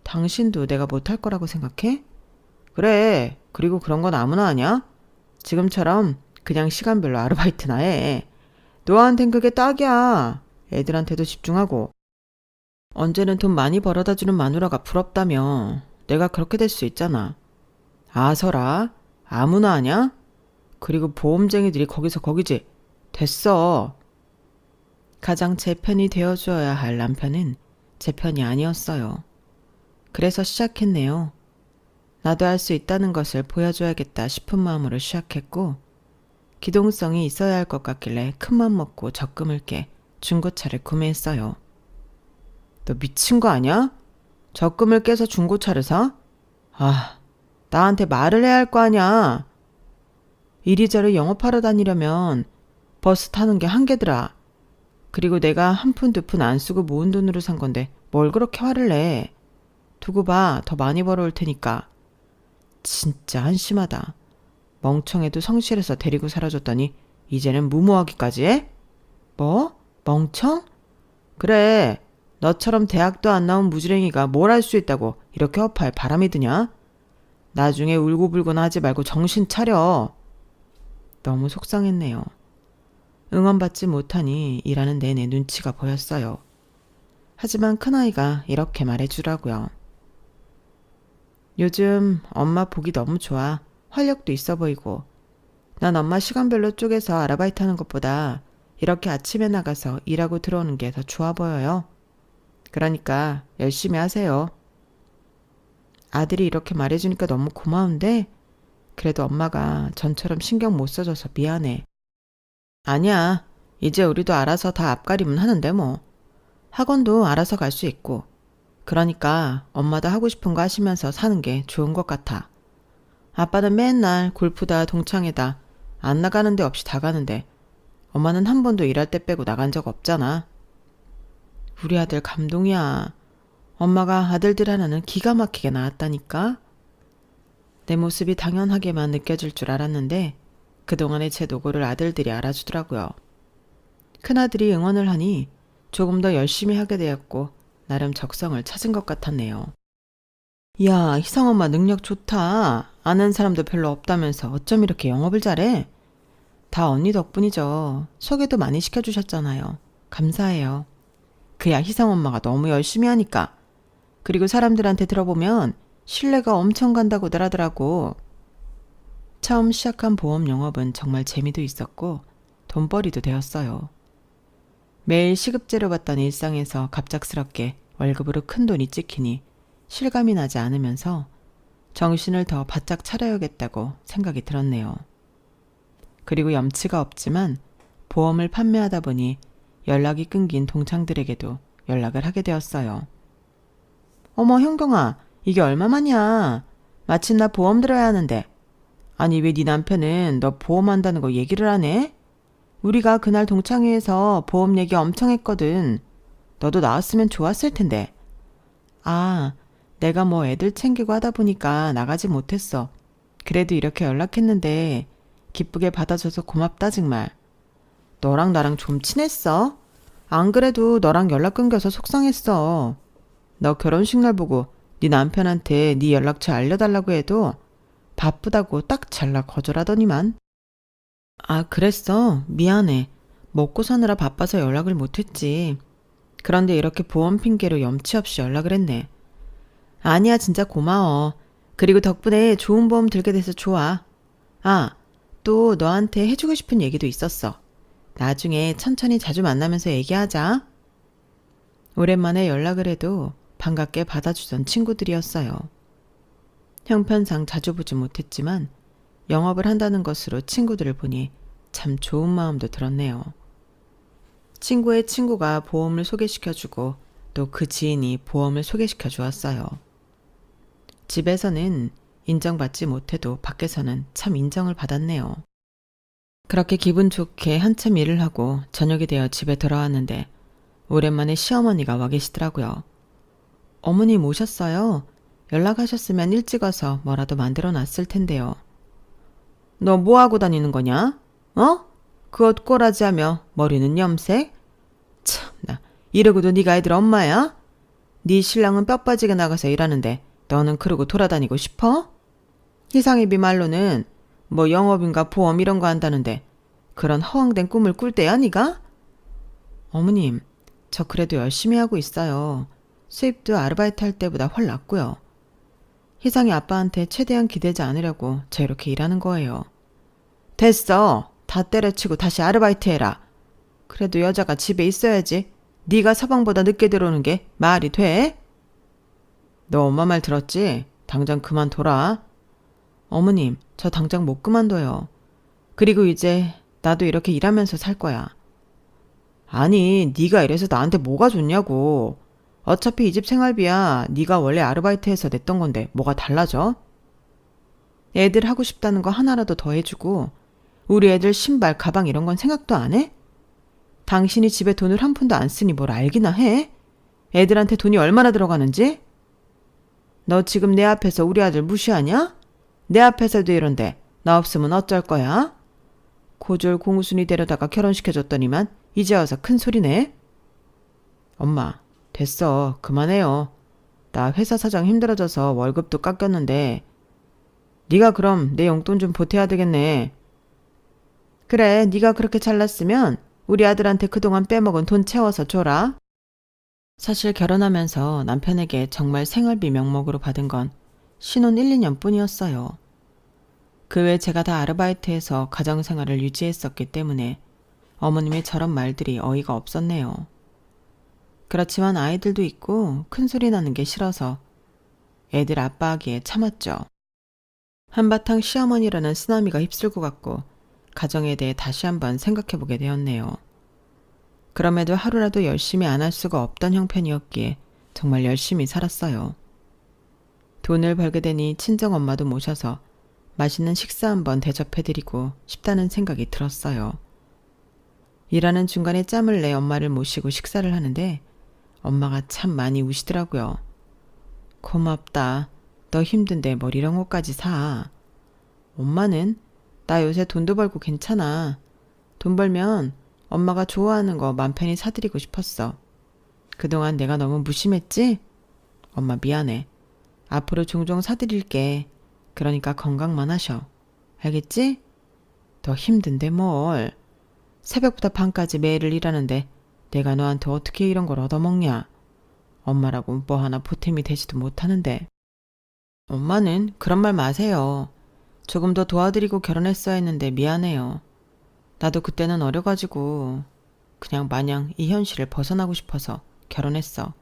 당신도 내가 못할 거라고 생각해? 그래. 그리고 그런 건 아무나 하냐? 지금처럼 그냥 시간별로 아르바이트나 해. 너한텐 그게 딱이야. 애들한테도 집중하고. 언제는 돈 많이 벌어다 주는 마누라가 부럽다며. 내가 그렇게 될 수 있잖아. 아서라. 아무나 하냐? 그리고 보험쟁이들이 거기서 거기지. 됐어. 가장 제 편이 되어주어야 할 남편은 제 편이 아니었어요. 그래서 시작했네요. 나도 할 수 있다는 것을 보여줘야겠다 싶은 마음으로 시작했고, 기동성이 있어야 할 것 같길래 큰맘 먹고 적금을 깨 중고차를 구매했어요. 너 미친 거 아니야? 적금을 깨서 중고차를 사? 아, 나한테 말을 해야 할 거 아니야. 이리저리 영업하러 다니려면 버스 타는 게 한계더라. 그리고 내가 한 푼 두 푼 안 쓰고 모은 돈으로 산 건데 뭘 그렇게 화를 내. 두고 봐. 더 많이 벌어올 테니까. 진짜 한심하다. 멍청해도 성실해서 데리고 살아줬더니 이제는 무모하기까지 해? 뭐? 멍청? 그래. 너처럼 대학도 안 나온 무지랭이가 뭘 할 수 있다고 이렇게 허파에 바람이 드냐? 나중에 울고불고나 하지 말고 정신 차려. 너무 속상했네요. 응원받지 못하니 일하는 내내 눈치가 보였어요. 하지만 큰아이가 이렇게 말해주라고요. 요즘 엄마 보기 너무 좋아. 활력도 있어 보이고. 난 엄마 시간별로 쪼개서 아르바이트 하는 것보다 이렇게 아침에 나가서 일하고 들어오는 게 더 좋아 보여요. 그러니까 열심히 하세요. 아들이 이렇게 말해주니까 너무 고마운데 그래도 엄마가 전처럼 신경 못 써줘서 미안해. 아니야. 이제 우리도 알아서 다 앞가림은 하는데 뭐. 학원도 알아서 갈 수 있고. 그러니까 엄마도 하고 싶은 거 하시면서 사는 게 좋은 것 같아. 아빠는 맨날 골프다 동창회다 안 나가는 데 없이 다 가는데 엄마는 한 번도 일할 때 빼고 나간 적 없잖아. 우리 아들 감동이야. 엄마가 아들들 하나는 기가 막히게 낳았다니까. 내 모습이 당연하게만 느껴질 줄 알았는데 그동안의 제 노고를 아들들이 알아주더라고요. 큰아들이 응원을 하니 조금 더 열심히 하게 되었고 나름 적성을 찾은 것 같았네요. 야, 희성엄마 능력 좋다. 아는 사람도 별로 없다면서 어쩜 이렇게 영업을 잘해? 다 언니 덕분이죠. 소개도 많이 시켜주셨잖아요. 감사해요. 그야 희성엄마가 너무 열심히 하니까. 그리고 사람들한테 들어보면 신뢰가 엄청 간다고들 하더라고. 처음 시작한 보험 영업은 정말 재미도 있었고 돈벌이도 되었어요. 매일 시급제로 받던 일상에서 갑작스럽게 월급으로 큰 돈이 찍히니 실감이 나지 않으면서 정신을 더 바짝 차려야겠다고 생각이 들었네요. 그리고 염치가 없지만 보험을 판매하다 보니 연락이 끊긴 동창들에게도 연락을 하게 되었어요. 어머 현경아, 이게 얼마만이야? 마침 나 보험 들어야 하는데. 아니 왜 네 남편은 너 보험한다는 거 얘기를 안 해? 우리가 그날 동창회에서 보험 얘기 엄청 했거든. 너도 나왔으면 좋았을 텐데. 아, 내가 뭐 애들 챙기고 하다 보니까 나가지 못했어. 그래도 이렇게 연락했는데 기쁘게 받아줘서 고맙다 정말. 너랑 나랑 좀 친했어? 안 그래도 너랑 연락 끊겨서 속상했어. 너 결혼식 날 보고 네 남편한테 네 연락처 알려달라고 해도 바쁘다고 딱 잘라 거절하더니만. 아, 그랬어? 미안해. 먹고 사느라 바빠서 연락을 못했지. 그런데 이렇게 보험 핑계로 염치 없이 연락을 했네. 아니야, 진짜 고마워. 그리고 덕분에 좋은 보험 들게 돼서 좋아. 아, 또 너한테 해주고 싶은 얘기도 있었어. 나중에 천천히 자주 만나면서 얘기하자. 오랜만에 연락을 해도 반갑게 받아주던 친구들이었어요. 형편상 자주 보지 못했지만 영업을 한다는 것으로 친구들을 보니 참 좋은 마음도 들었네요. 친구의 친구가 보험을 소개시켜주고 또 그 지인이 보험을 소개시켜 주었어요. 집에서는 인정받지 못해도 밖에서는 참 인정을 받았네요. 그렇게 기분 좋게 한참 일을 하고 저녁이 되어 집에 돌아왔는데 오랜만에 시어머니가 와 계시더라고요. 어머님 오셨어요. 연락하셨으면 일찍 와서 뭐라도 만들어 놨을 텐데요. 너 뭐하고 다니는 거냐? 어? 그 옷 꼬라지하며 머리는 염색? 참나, 이러고도 네가 애들 엄마야? 네 신랑은 뼈 빠지게 나가서 일하는데 너는 그러고 돌아다니고 싶어? 희상이비 말로는 뭐 영업인가 보험 이런 거 한다는데 그런 허황된 꿈을 꿀 때야 네가? 어머님, 저 그래도 열심히 하고 있어요. 수입도 아르바이트 할 때보다 훨 낫고요. 희상이 아빠한테 최대한 기대지 않으려고 저 이렇게 일하는 거예요. 됐어. 다 때려치고 다시 아르바이트 해라. 그래도 여자가 집에 있어야지. 네가 서방보다 늦게 들어오는 게 말이 돼? 너 엄마 말 들었지? 당장 그만둬라. 어머님, 저 당장 못 그만둬요. 그리고 이제 나도 이렇게 일하면서 살 거야. 아니, 네가 이래서 나한테 뭐가 좋냐고. 어차피 이 집 생활비야 네가 원래 아르바이트해서 냈던 건데 뭐가 달라져? 애들 하고 싶다는 거 하나라도 더 해주고 우리 애들 신발, 가방 이런 건 생각도 안 해? 당신이 집에 돈을 한 푼도 안 쓰니 뭘 알기나 해? 애들한테 돈이 얼마나 들어가는지? 너 지금 내 앞에서 우리 아들 무시하냐? 내 앞에서도 이런데 나 없으면 어쩔 거야? 고졸 공순이 데려다가 결혼시켜줬더니만 이제 와서 큰 소리네? 엄마, 됐어. 그만해요. 나 회사 사정 힘들어져서 월급도 깎였는데 네가 그럼 내 용돈 좀 보태야 되겠네. 그래, 네가 그렇게 잘났으면 우리 아들한테 그동안 빼먹은 돈 채워서 줘라. 사실 결혼하면서 남편에게 정말 생활비 명목으로 받은 건 신혼 1, 2년 뿐이었어요. 그 외 제가 다 아르바이트해서 가정생활을 유지했었기 때문에 어머님의 저런 말들이 어이가 없었네요. 그렇지만 아이들도 있고 큰 소리 나는 게 싫어서 애들 아빠하기에 참았죠. 한바탕 시어머니라는 쓰나미가 휩쓸고 갔고 가정에 대해 다시 한번 생각해보게 되었네요. 그럼에도 하루라도 열심히 안 할 수가 없던 형편이었기에 정말 열심히 살았어요. 돈을 벌게 되니 친정엄마도 모셔서 맛있는 식사 한번 대접해드리고 싶다는 생각이 들었어요. 일하는 중간에 짬을 내 엄마를 모시고 식사를 하는데 엄마가 참 많이 우시더라고요. 고맙다. 너 힘든데 뭘 이런 것까지 사. 엄마는 나 요새 돈도 벌고 괜찮아. 돈 벌면 엄마가 좋아하는 거 맘 편히 사드리고 싶었어. 그동안 내가 너무 무심했지? 엄마 미안해. 앞으로 종종 사드릴게. 그러니까 건강만 하셔. 알겠지? 더 힘든데 뭘. 새벽부터 밤까지 매일 일하는데 내가 너한테 어떻게 이런 걸 얻어먹냐. 엄마라고 뭐 하나 보탬이 되지도 못하는데. 엄마는 그런 말 마세요. 조금 더 도와드리고 결혼했어야 했는데 미안해요. 나도 그때는 어려가지고 그냥 마냥 이 현실을 벗어나고 싶어서 결혼했어.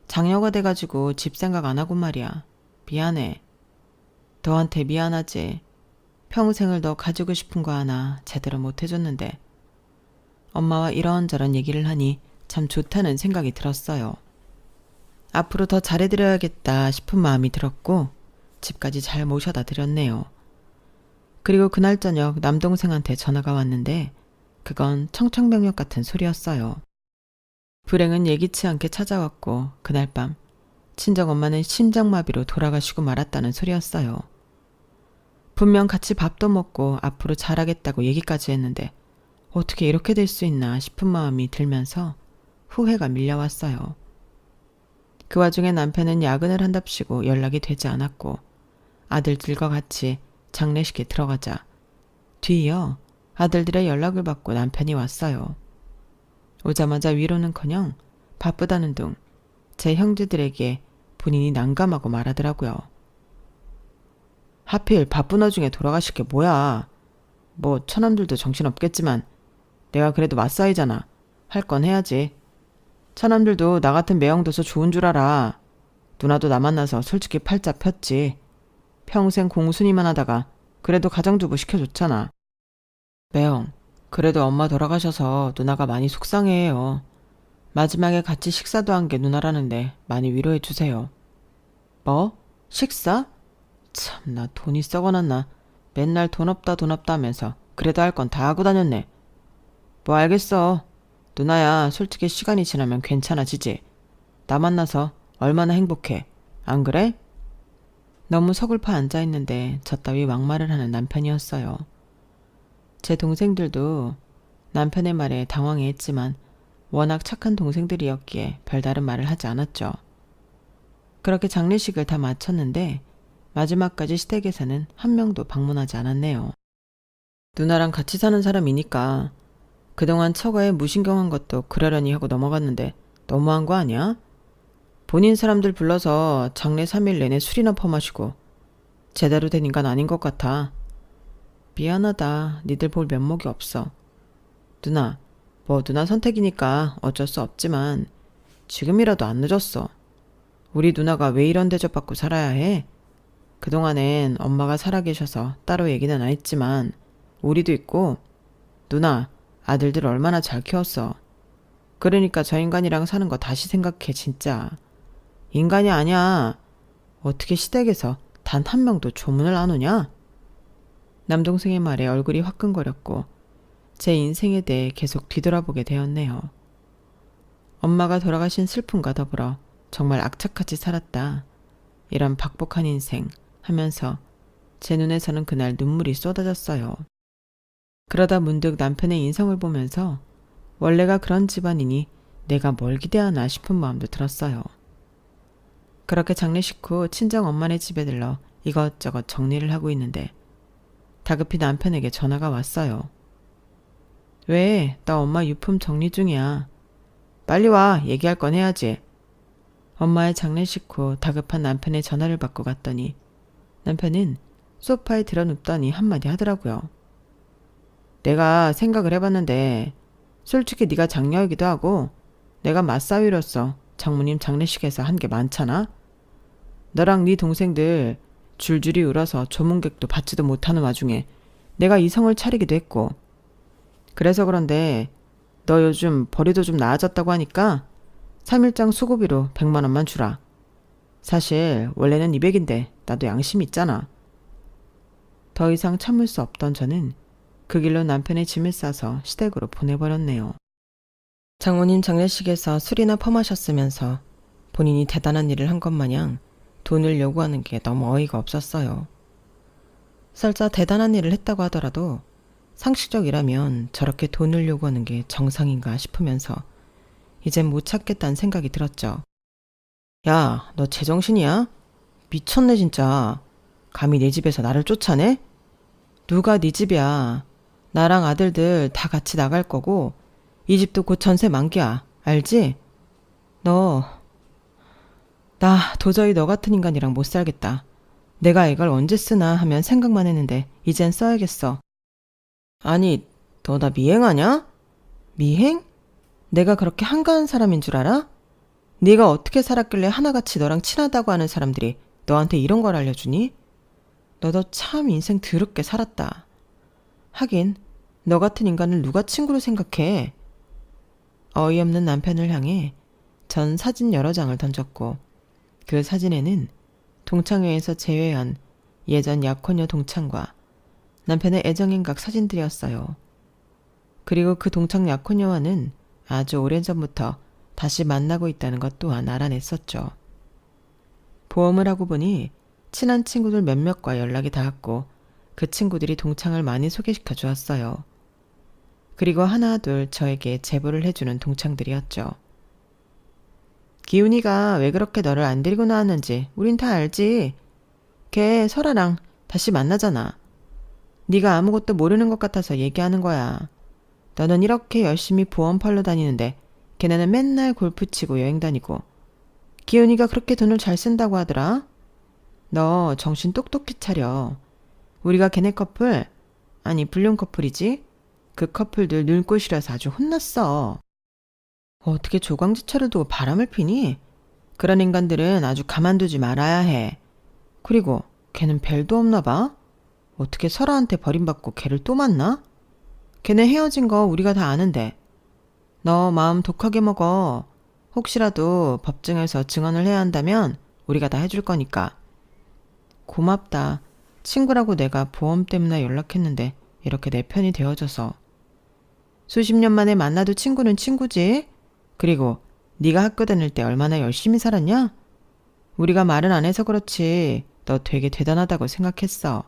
장녀가 돼가지고 집 생각 안 하고 말이야. 미안해. 너한테 미안하지. 평생을 너 가지고 싶은 거 하나 제대로 못 해줬는데. 엄마와 이런저런 얘기를 하니 참 좋다는 생각이 들었어요. 앞으로 더 잘해드려야겠다 싶은 마음이 들었고 집까지 잘 모셔다 드렸네요. 그리고 그날 저녁 남동생한테 전화가 왔는데 그건 청천벽력 같은 소리였어요. 불행은 예기치 않게 찾아왔고 그날 밤 친정엄마는 심장마비로 돌아가시고 말았다는 소리였어요. 분명 같이 밥도 먹고 앞으로 잘하겠다고 얘기까지 했는데 어떻게 이렇게 될 수 있나 싶은 마음이 들면서 후회가 밀려왔어요. 그 와중에 남편은 야근을 한답시고 연락이 되지 않았고 아들들과 같이 장례식에 들어가자 뒤이어 아들들의 연락을 받고 남편이 왔어요. 오자마자 위로는커녕 바쁘다는 둥 제 형제들에게 본인이 난감하고 말하더라고요. 하필 바쁜 와중에 돌아가실 게 뭐야. 뭐 처남들도 정신없겠지만 내가 그래도 맞사이잖아. 할 건 해야지. 처남들도 나 같은 매형도서 좋은 줄 알아. 누나도 나 만나서 솔직히 팔자 폈지. 평생 공순이만 하다가 그래도 가정주부 시켜줬잖아. 매형, 그래도 엄마 돌아가셔서 누나가 많이 속상해해요. 마지막에 같이 식사도 한 게 누나라는데 많이 위로해 주세요. 뭐? 식사? 참나 돈이 썩어났나. 맨날 돈 없다 하면서 그래도 할 건 다 하고 다녔네. 뭐 알겠어. 누나야, 솔직히 시간이 지나면 괜찮아지지. 나 만나서 얼마나 행복해. 안 그래? 너무 서글퍼 앉아있는데 저 따위 막말을 하는 남편이었어요. 제 동생들도 남편의 말에 당황해했지만 워낙 착한 동생들이었기에 별다른 말을 하지 않았죠. 그렇게 장례식을 다 마쳤는데 마지막까지 시댁에서는 한 명도 방문하지 않았네요. 누나랑 같이 사는 사람이니까 그동안 처가에 무신경한 것도 그러려니 하고 넘어갔는데 너무한 거 아니야? 본인 사람들 불러서 장례 3일 내내 술이나 퍼마시고 제대로 된 인간 아닌 것 같아. 미안하다. 니들 볼 면목이 없어. 누나, 뭐 누나 선택이니까 어쩔 수 없지만 지금이라도 안 늦었어. 우리 누나가 왜 이런 대접받고 살아야 해? 그동안엔 엄마가 살아계셔서 따로 얘기는 안 했지만 우리도 있고 누나, 아들들 얼마나 잘 키웠어. 그러니까 저 인간이랑 사는 거 다시 생각해 진짜. 인간이 아니야. 어떻게 시댁에서 단 한 명도 조문을 안 오냐? 남동생의 말에 얼굴이 화끈거렸고 제 인생에 대해 계속 뒤돌아보게 되었네요. 엄마가 돌아가신 슬픔과 더불어 정말 악착같이 살았다. 이런 박복한 인생 하면서 제 눈에서는 그날 눈물이 쏟아졌어요. 그러다 문득 남편의 인성을 보면서 원래가 그런 집안이니 내가 뭘 기대하나 싶은 마음도 들었어요. 그렇게 장례식 후 친정 엄마네 집에 들러 이것저것 정리를 하고 있는데 다급히 남편에게 전화가 왔어요. 왜? 나 엄마 유품 정리 중이야. 빨리 와. 얘기할 건 해야지. 엄마의 장례식 후 다급한 남편의 전화를 받고 갔더니 남편은 소파에 드러눕더니 한마디 하더라고요. 내가 생각을 해봤는데 솔직히 네가 장녀이기도 하고 내가 맞사위로서 장모님 장례식에서 한 게 많잖아. 너랑 네 동생들 줄줄이 울어서 조문객도 받지도 못하는 와중에 내가 이성을 차리기도 했고 그래서 그런데 너 요즘 벌이도 좀 나아졌다고 하니까 3일장 수고비로 100만 원만 주라. 사실 원래는 200인데 나도 양심이 있잖아. 더 이상 참을 수 없던 저는 그 길로 남편의 짐을 싸서 시댁으로 보내버렸네요. 장모님 장례식에서 술이나 퍼마셨으면서 본인이 대단한 일을 한 것 마냥 돈을 요구하는 게 너무 어이가 없었어요. 설사 대단한 일을 했다고 하더라도 상식적이라면 저렇게 돈을 요구하는 게 정상인가 싶으면서 이젠 못 찾겠다는 생각이 들었죠. 야, 너 제정신이야? 미쳤네 진짜. 감히 내 집에서 나를 쫓아내? 누가 네 집이야. 나랑 아들들 다 같이 나갈 거고 이 집도 곧 전세 만기야. 알지? 나 도저히 너 같은 인간이랑 못 살겠다. 내가 이걸 언제 쓰나 하면 생각만 했는데 이젠 써야겠어. 아니, 너 나 미행하냐? 미행? 내가 그렇게 한가한 사람인 줄 알아? 네가 어떻게 살았길래 하나같이 너랑 친하다고 하는 사람들이 너한테 이런 걸 알려주니? 너도 참 인생 더럽게 살았다. 하긴 너 같은 인간을 누가 친구로 생각해? 어이없는 남편을 향해 전 사진 여러 장을 던졌고 그 사진에는 동창회에서 제외한 예전 약혼녀 동창과 남편의 애정행각 사진들이었어요. 그리고 그 동창 약혼녀와는 아주 오래전부터 다시 만나고 있다는 것 또한 알아냈었죠. 보험을 하고 보니 친한 친구들 몇몇과 연락이 닿았고 그 친구들이 동창을 많이 소개시켜 주었어요. 그리고 하나둘 저에게 제보를 해주는 동창들이었죠. 기훈이가 왜 그렇게 너를 안 데리고 나왔는지 우린 다 알지. 걔 설아랑 다시 만나잖아. 네가 아무것도 모르는 것 같아서 얘기하는 거야. 너는 이렇게 열심히 보험 팔러 다니는데 걔네는 맨날 골프 치고 여행 다니고. 기훈이가 그렇게 돈을 잘 쓴다고 하더라. 너 정신 똑똑히 차려. 우리가 걔네 커플, 아니 불륜 커플이지? 그 커플들 눈꼴시려서 아주 혼났어. 어떻게 조광지철을 두고 바람을 피니? 그런 인간들은 아주 가만두지 말아야 해. 그리고 걔는 별도 없나 봐? 어떻게 설아한테 버림받고 걔를 또 만나? 걔네 헤어진 거 우리가 다 아는데. 너 마음 독하게 먹어. 혹시라도 법정에서 증언을 해야 한다면 우리가 다 해줄 거니까. 고맙다. 친구라고 내가 보험 때문에 연락했는데 이렇게 내 편이 되어줘서. 수십 년 만에 만나도 친구는 친구지. 그리고 네가 학교 다닐 때 얼마나 열심히 살았냐? 우리가 말은 안 해서 그렇지 너 되게 대단하다고 생각했어.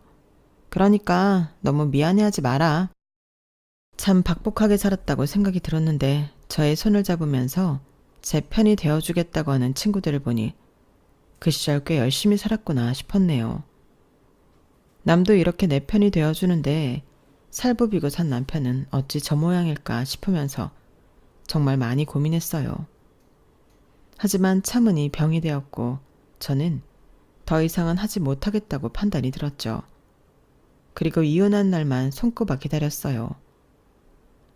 그러니까 너무 미안해하지 마라. 참 박복하게 살았다고 생각이 들었는데 저의 손을 잡으면서 제 편이 되어주겠다고 하는 친구들을 보니 그 시절 꽤 열심히 살았구나 싶었네요. 남도 이렇게 내 편이 되어주는데 살부비고 산 남편은 어찌 저 모양일까 싶으면서 정말 많이 고민했어요. 하지만 참으니 병이 되었고 저는 더 이상은 하지 못하겠다고 판단이 들었죠. 그리고 이혼한 날만 손꼽아 기다렸어요.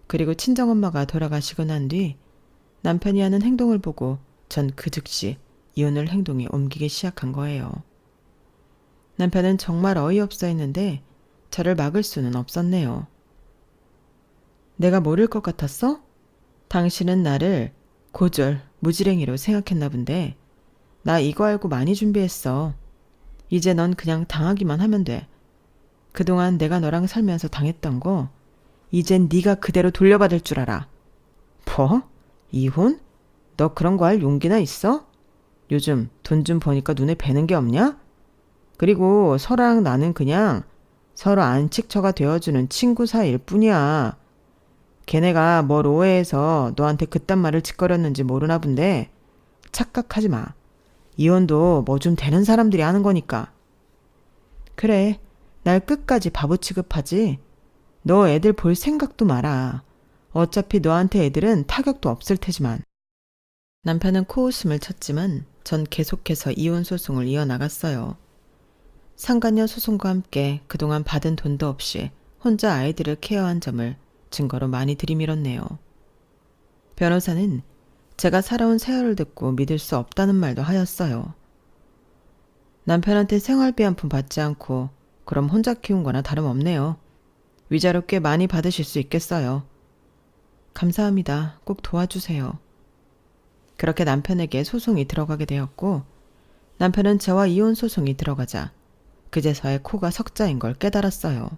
그리고 친정엄마가 돌아가시고 난 뒤 남편이 하는 행동을 보고 전 그 즉시 이혼을 행동에 옮기기 시작한 거예요. 남편은 정말 어이없어 했는데 저를 막을 수는 없었네요. 내가 모를 것 같았어? 당신은 나를 고졸, 무지랭이로 생각했나 본데 나 이거 알고 많이 준비했어. 이제 넌 그냥 당하기만 하면 돼. 그동안 내가 너랑 살면서 당했던 거 이젠 네가 그대로 돌려받을 줄 알아. 뭐? 이혼? 너 그런 거 할 용기나 있어? 요즘 돈 좀 버니까 눈에 뵈는 게 없냐? 그리고 설아랑 나는 그냥 서로 안식처가 되어주는 친구 사이일 뿐이야. 걔네가 뭘 오해해서 너한테 그딴 말을 짓거렸는지 모르나 본데 착각하지 마. 이혼도 뭐 좀 되는 사람들이 하는 거니까. 그래, 날 끝까지 바보 취급하지? 너 애들 볼 생각도 마라. 어차피 너한테 애들은 타격도 없을 테지만. 남편은 코웃음을 쳤지만 전 계속해서 이혼 소송을 이어나갔어요. 상간녀 소송과 함께 그동안 받은 돈도 없이 혼자 아이들을 케어한 점을 증거로 많이 들이밀었네요. 변호사는 제가 살아온 세월을 듣고 믿을 수 없다는 말도 하였어요. 남편한테 생활비 한 푼 받지 않고 그럼 혼자 키운 거나 다름없네요. 위자료 꽤 많이 받으실 수 있겠어요. 감사합니다. 꼭 도와주세요. 그렇게 남편에게 소송이 들어가게 되었고 남편은 저와 이혼 소송이 들어가자 그제서야 코가 석자인 걸 깨달았어요.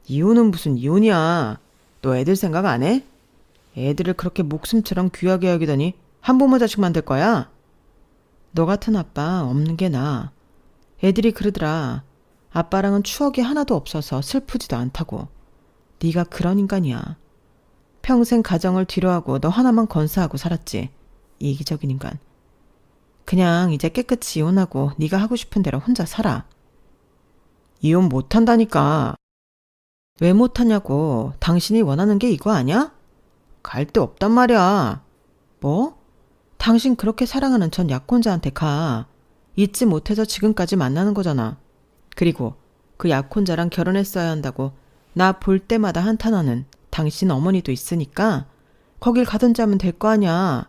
이혼은 무슨 이혼이야. 너 애들 생각 안 해? 애들을 그렇게 목숨처럼 귀하게 여기더니 한부모 자식 만들 거야? 너 같은 아빠 없는 게 나아. 애들이 그러더라. 아빠랑은 추억이 하나도 없어서 슬프지도 않다고. 네가 그런 인간이야. 평생 가정을 뒤로하고 너 하나만 건사하고 살았지. 이기적인 인간. 그냥 이제 깨끗이 이혼하고 네가 하고 싶은 대로 혼자 살아. 이혼 못한다니까. 왜 못하냐고. 당신이 원하는 게 이거 아니야? 갈 데 없단 말이야. 뭐? 당신 그렇게 사랑하는 전 약혼자한테 가. 잊지 못해서 지금까지 만나는 거잖아. 그리고 그 약혼자랑 결혼했어야 한다고 나 볼 때마다 한탄하는 당신 어머니도 있으니까 거길 가든지 하면 될 거 아니야.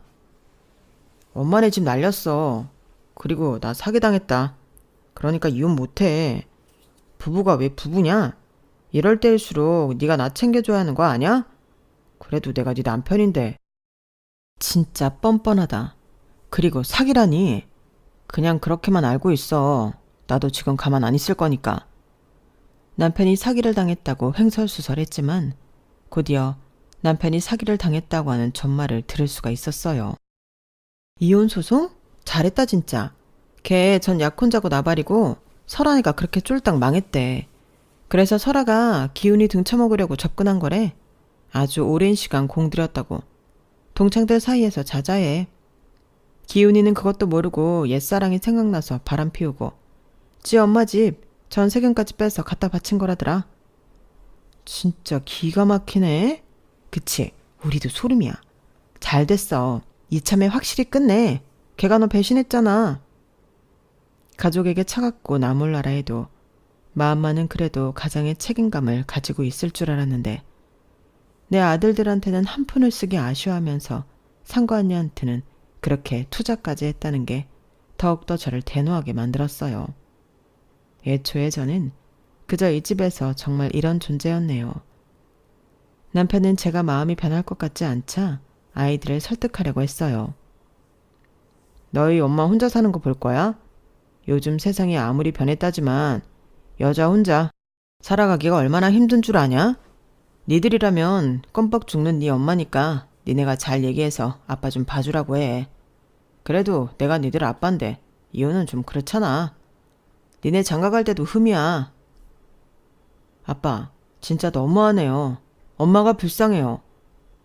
엄마네 집 날렸어. 그리고 나 사기당했다. 그러니까 이혼 못해. 부부가 왜 부부냐? 이럴 때일수록 네가 나 챙겨줘야 하는 거 아니야? 그래도 내가 네 남편인데. 진짜 뻔뻔하다. 그리고 사기라니. 그냥 그렇게만 알고 있어. 나도 지금 가만 안 있을 거니까. 남편이 사기를 당했다고 횡설수설했지만 곧이어 남편이 사기를 당했다고 하는 전말을 들을 수가 있었어요. 이혼 소송? 잘했다 진짜. 걔 전 약혼자고 나발이고 설아이가 그렇게 쫄딱 망했대. 그래서 설아가 기훈이 등쳐먹으려고 접근한 거래. 아주 오랜 시간 공들였다고. 동창들 사이에서 자자해. 기훈이는 그것도 모르고 옛사랑이 생각나서 바람 피우고 지 엄마 집 전세금까지 빼서 갖다 바친 거라더라. 진짜 기가 막히네. 그치? 우리도 소름이야. 잘 됐어. 이참에 확실히 끝내. 걔가 너 배신했잖아. 가족에게 차갑고 나몰라라 해도 마음만은 그래도 가장의 책임감을 가지고 있을 줄 알았는데 내 아들들한테는 한 푼을 쓰기 아쉬워하면서 상관녀한테는 그렇게 투자까지 했다는 게 더욱더 저를 대노하게 만들었어요. 애초에 저는 그저 이 집에서 정말 이런 존재였네요. 남편은 제가 마음이 변할 것 같지 않자 아이들을 설득하려고 했어요. 너희 엄마 혼자 사는 거 볼 거야? 요즘 세상이 아무리 변했다지만 여자 혼자 살아가기가 얼마나 힘든 줄 아냐? 니들이라면 껌뻑 죽는 네 엄마니까 니네가 잘 얘기해서 아빠 좀 봐주라고 해. 그래도 내가 니들 아빠인데 이혼은 좀 그렇잖아. 니네 장가갈 때도 흠이야. 아빠, 진짜 너무하네요. 엄마가 불쌍해요.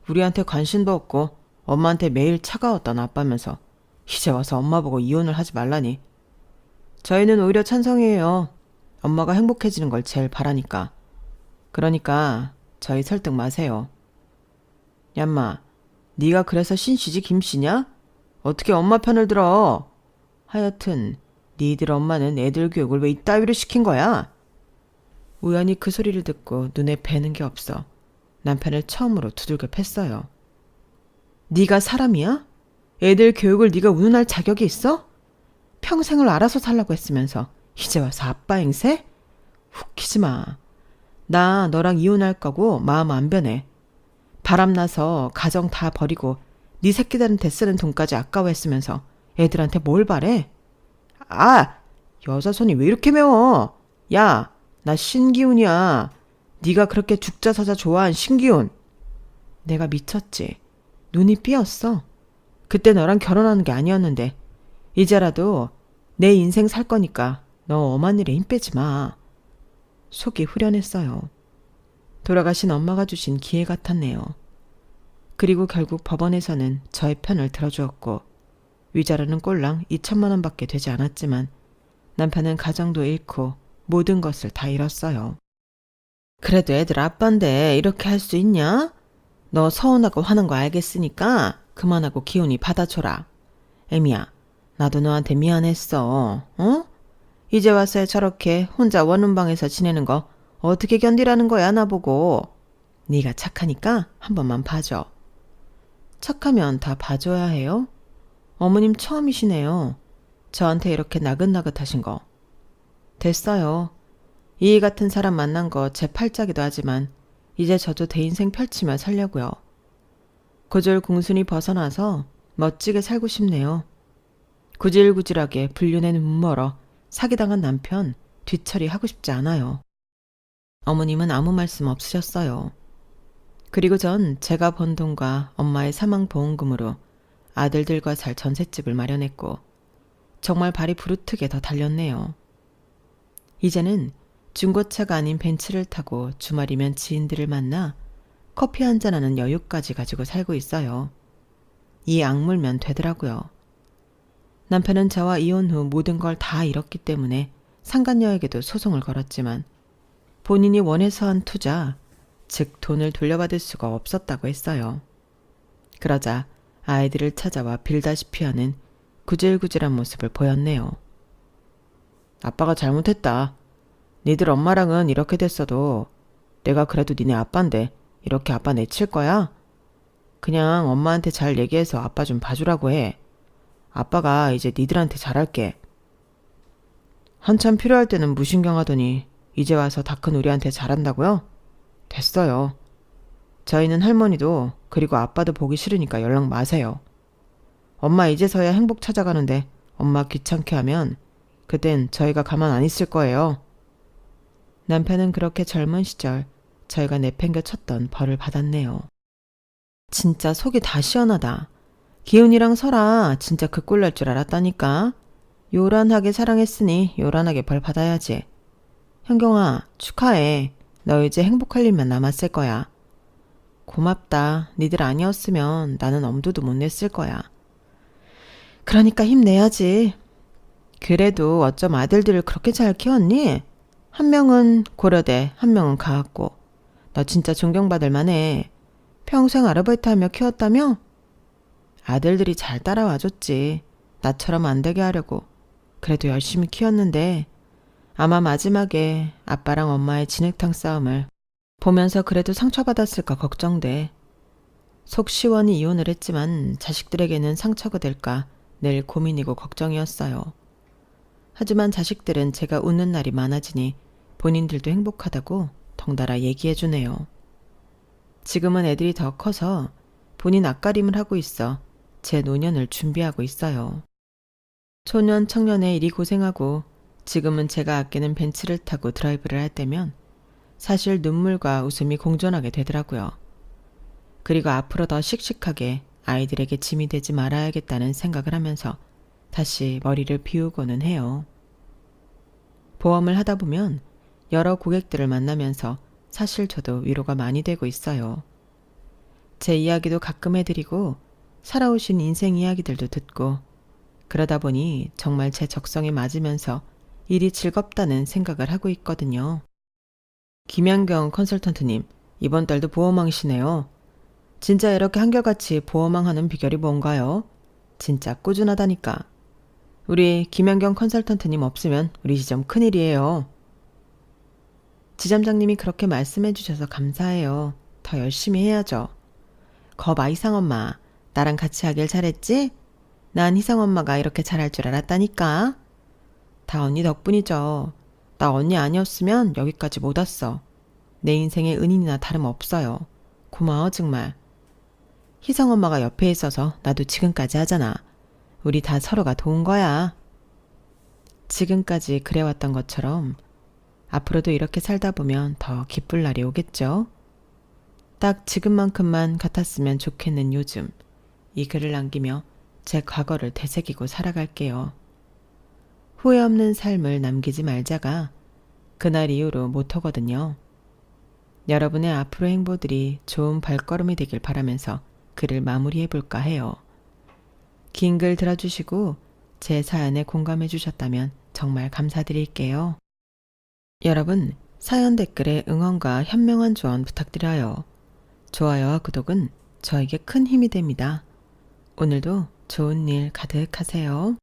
우리한테 관심도 없고 엄마한테 매일 차가웠던 아빠면서 이제 와서 엄마 보고 이혼을 하지 말라니. 저희는 오히려 찬성이에요. 엄마가 행복해지는 걸 제일 바라니까. 그러니까 저희 설득 마세요. 얌마, 네가 그래서 신씨지 김씨냐? 어떻게 엄마 편을 들어? 하여튼 니들 엄마는 애들 교육을 왜 이따위로 시킨 거야? 우연히 그 소리를 듣고 눈에 뵈는 게 없어 남편을 처음으로 두들겨 팼어요. 네가 사람이야? 애들 교육을 네가 운운할 자격이 있어? 평생을 알아서 살라고 했으면서 이제 와서 아빠 행세? 웃기지 마. 나 너랑 이혼할 거고 마음 안 변해. 바람나서 가정 다 버리고 네 새끼들한테 쓰는 돈까지 아까워했으면서 애들한테 뭘 바래? 아! 여자 손이 왜 이렇게 매워? 야, 나 신기훈이야. 네가 그렇게 죽자 사자 좋아한 신기훈. 내가 미쳤지. 눈이 삐었어. 그때 너랑 결혼하는 게 아니었는데 이제라도 내 인생 살 거니까 너 엄한 일에 힘 빼지 마. 속이 후련했어요. 돌아가신 엄마가 주신 기회 같았네요. 그리고 결국 법원에서는 저의 편을 들어주었고 위자료는 꼴랑 2천만 원밖에 되지 않았지만 남편은 가정도 잃고 모든 것을 다 잃었어요. 그래도 애들 아빠인데 이렇게 할 수 있냐? 너 서운하고 화난 거 알겠으니까 그만하고 기훈이 받아줘라. 애미야, 나도 너한테 미안했어. 어? 이제 와서 저렇게 혼자 원룸방에서 지내는 거 어떻게 견디라는 거야 나보고. 네가 착하니까 한 번만 봐줘. 착하면 다 봐줘야 해요? 어머님 처음이시네요. 저한테 이렇게 나긋나긋하신 거. 됐어요. 이 같은 사람 만난 거 제 팔자기도 하지만 이제 저도 대 인생 펼치며 살려고요. 고졸 공순이 벗어나서 멋지게 살고 싶네요. 구질구질하게 불륜에 눈멀어 사기당한 남편 뒤처리하고 싶지 않아요. 어머님은 아무 말씀 없으셨어요. 그리고 전 제가 번 돈과 엄마의 사망보험금으로 아들들과 살 전셋집을 마련했고 정말 발이 부르트게 더 달렸네요. 이제는 중고차가 아닌 벤츠를 타고 주말이면 지인들을 만나 커피 한잔하는 여유까지 가지고 살고 있어요. 이 악물면 되더라고요. 남편은 저와 이혼 후 모든 걸 다 잃었기 때문에 상간녀에게도 소송을 걸었지만 본인이 원해서 한 투자, 즉 돈을 돌려받을 수가 없었다고 했어요. 그러자 아이들을 찾아와 빌다시피 하는 구질구질한 모습을 보였네요. 아빠가 잘못했다. 니들 엄마랑은 이렇게 됐어도 내가 그래도 니네 아빠인데 이렇게 아빠 내칠 거야? 그냥 엄마한테 잘 얘기해서 아빠 좀 봐주라고 해. 아빠가 이제 니들한테 잘할게. 한참 필요할 때는 무신경하더니 이제 와서 다 큰 우리한테 잘한다고요? 됐어요. 저희는 할머니도 그리고 아빠도 보기 싫으니까 연락 마세요. 엄마 이제서야 행복 찾아가는데 엄마 귀찮게 하면 그땐 저희가 가만 안 있을 거예요. 남편은 그렇게 젊은 시절 저희가 내팽겨 쳤던 벌을 받았네요. 진짜 속이 다 시원하다. 기훈이랑 설아 진짜 그 꼴 날 줄 알았다니까. 요란하게 사랑했으니 요란하게 벌 받아야지. 현경아, 축하해. 너 이제 행복할 일만 남았을 거야. 고맙다. 니들 아니었으면 나는 엄두도 못 냈을 거야. 그러니까 힘내야지. 그래도 어쩜 아들들을 그렇게 잘 키웠니? 한 명은 고려대, 한 명은 가학고. 너 진짜 존경받을 만해. 평생 아르바이트 하며 키웠다며? 아들들이 잘 따라와줬지. 나처럼 안 되게 하려고. 그래도 열심히 키웠는데 아마 마지막에 아빠랑 엄마의 진흙탕 싸움을 보면서 그래도 상처받았을까 걱정돼. 속 시원히 이혼을 했지만 자식들에게는 상처가 될까 늘 고민이고 걱정이었어요. 하지만 자식들은 제가 웃는 날이 많아지니 본인들도 행복하다고 덩달아 얘기해주네요. 지금은 애들이 더 커서 본인 앞가림을 하고 있어 제 노년을 준비하고 있어요. 초년 청년에 이리 고생하고 지금은 제가 아끼는 벤츠를 타고 드라이브를 할 때면 사실 눈물과 웃음이 공존하게 되더라고요. 그리고 앞으로 더 씩씩하게 아이들에게 짐이 되지 말아야겠다는 생각을 하면서 다시 머리를 비우고는 해요. 보험을 하다 보면 여러 고객들을 만나면서 사실 저도 위로가 많이 되고 있어요. 제 이야기도 가끔 해드리고 살아오신 인생 이야기들도 듣고 그러다 보니 정말 제 적성에 맞으면서 일이 즐겁다는 생각을 하고 있거든요. 김양경 컨설턴트님, 이번 달도 보험왕이시네요. 진짜 이렇게 한결같이 보험왕하는 비결이 뭔가요? 진짜 꾸준하다니까. 우리 김양경 컨설턴트님 없으면 우리 지점 큰일이에요. 지점장님이 그렇게 말씀해 주셔서 감사해요. 더 열심히 해야죠. 거봐 희상엄마, 나랑 같이 하길 잘했지? 난 희상엄마가 이렇게 잘할 줄 알았다니까. 다 언니 덕분이죠. 나 언니 아니었으면 여기까지 못 왔어. 내 인생의 은인이나 다름없어요. 고마워 정말. 희성엄마가 옆에 있어서 나도 지금까지 하잖아. 우리 다 서로가 도운 거야. 지금까지 그래왔던 것처럼 앞으로도 이렇게 살다 보면 더 기쁠 날이 오겠죠. 딱 지금만큼만 같았으면 좋겠는 요즘, 이 글을 남기며 제 과거를 되새기고 살아갈게요. 후회 없는 삶을 남기지 말자가 그날 이후로 모토거든요. 여러분의 앞으로 행보들이 좋은 발걸음이 되길 바라면서 글을 마무리해볼까 해요. 긴 글 들어주시고 제 사연에 공감해 주셨다면 정말 감사드릴게요. 여러분, 사연 댓글에 응원과 현명한 조언 부탁드려요. 좋아요와 구독은 저에게 큰 힘이 됩니다. 오늘도 좋은 일 가득하세요.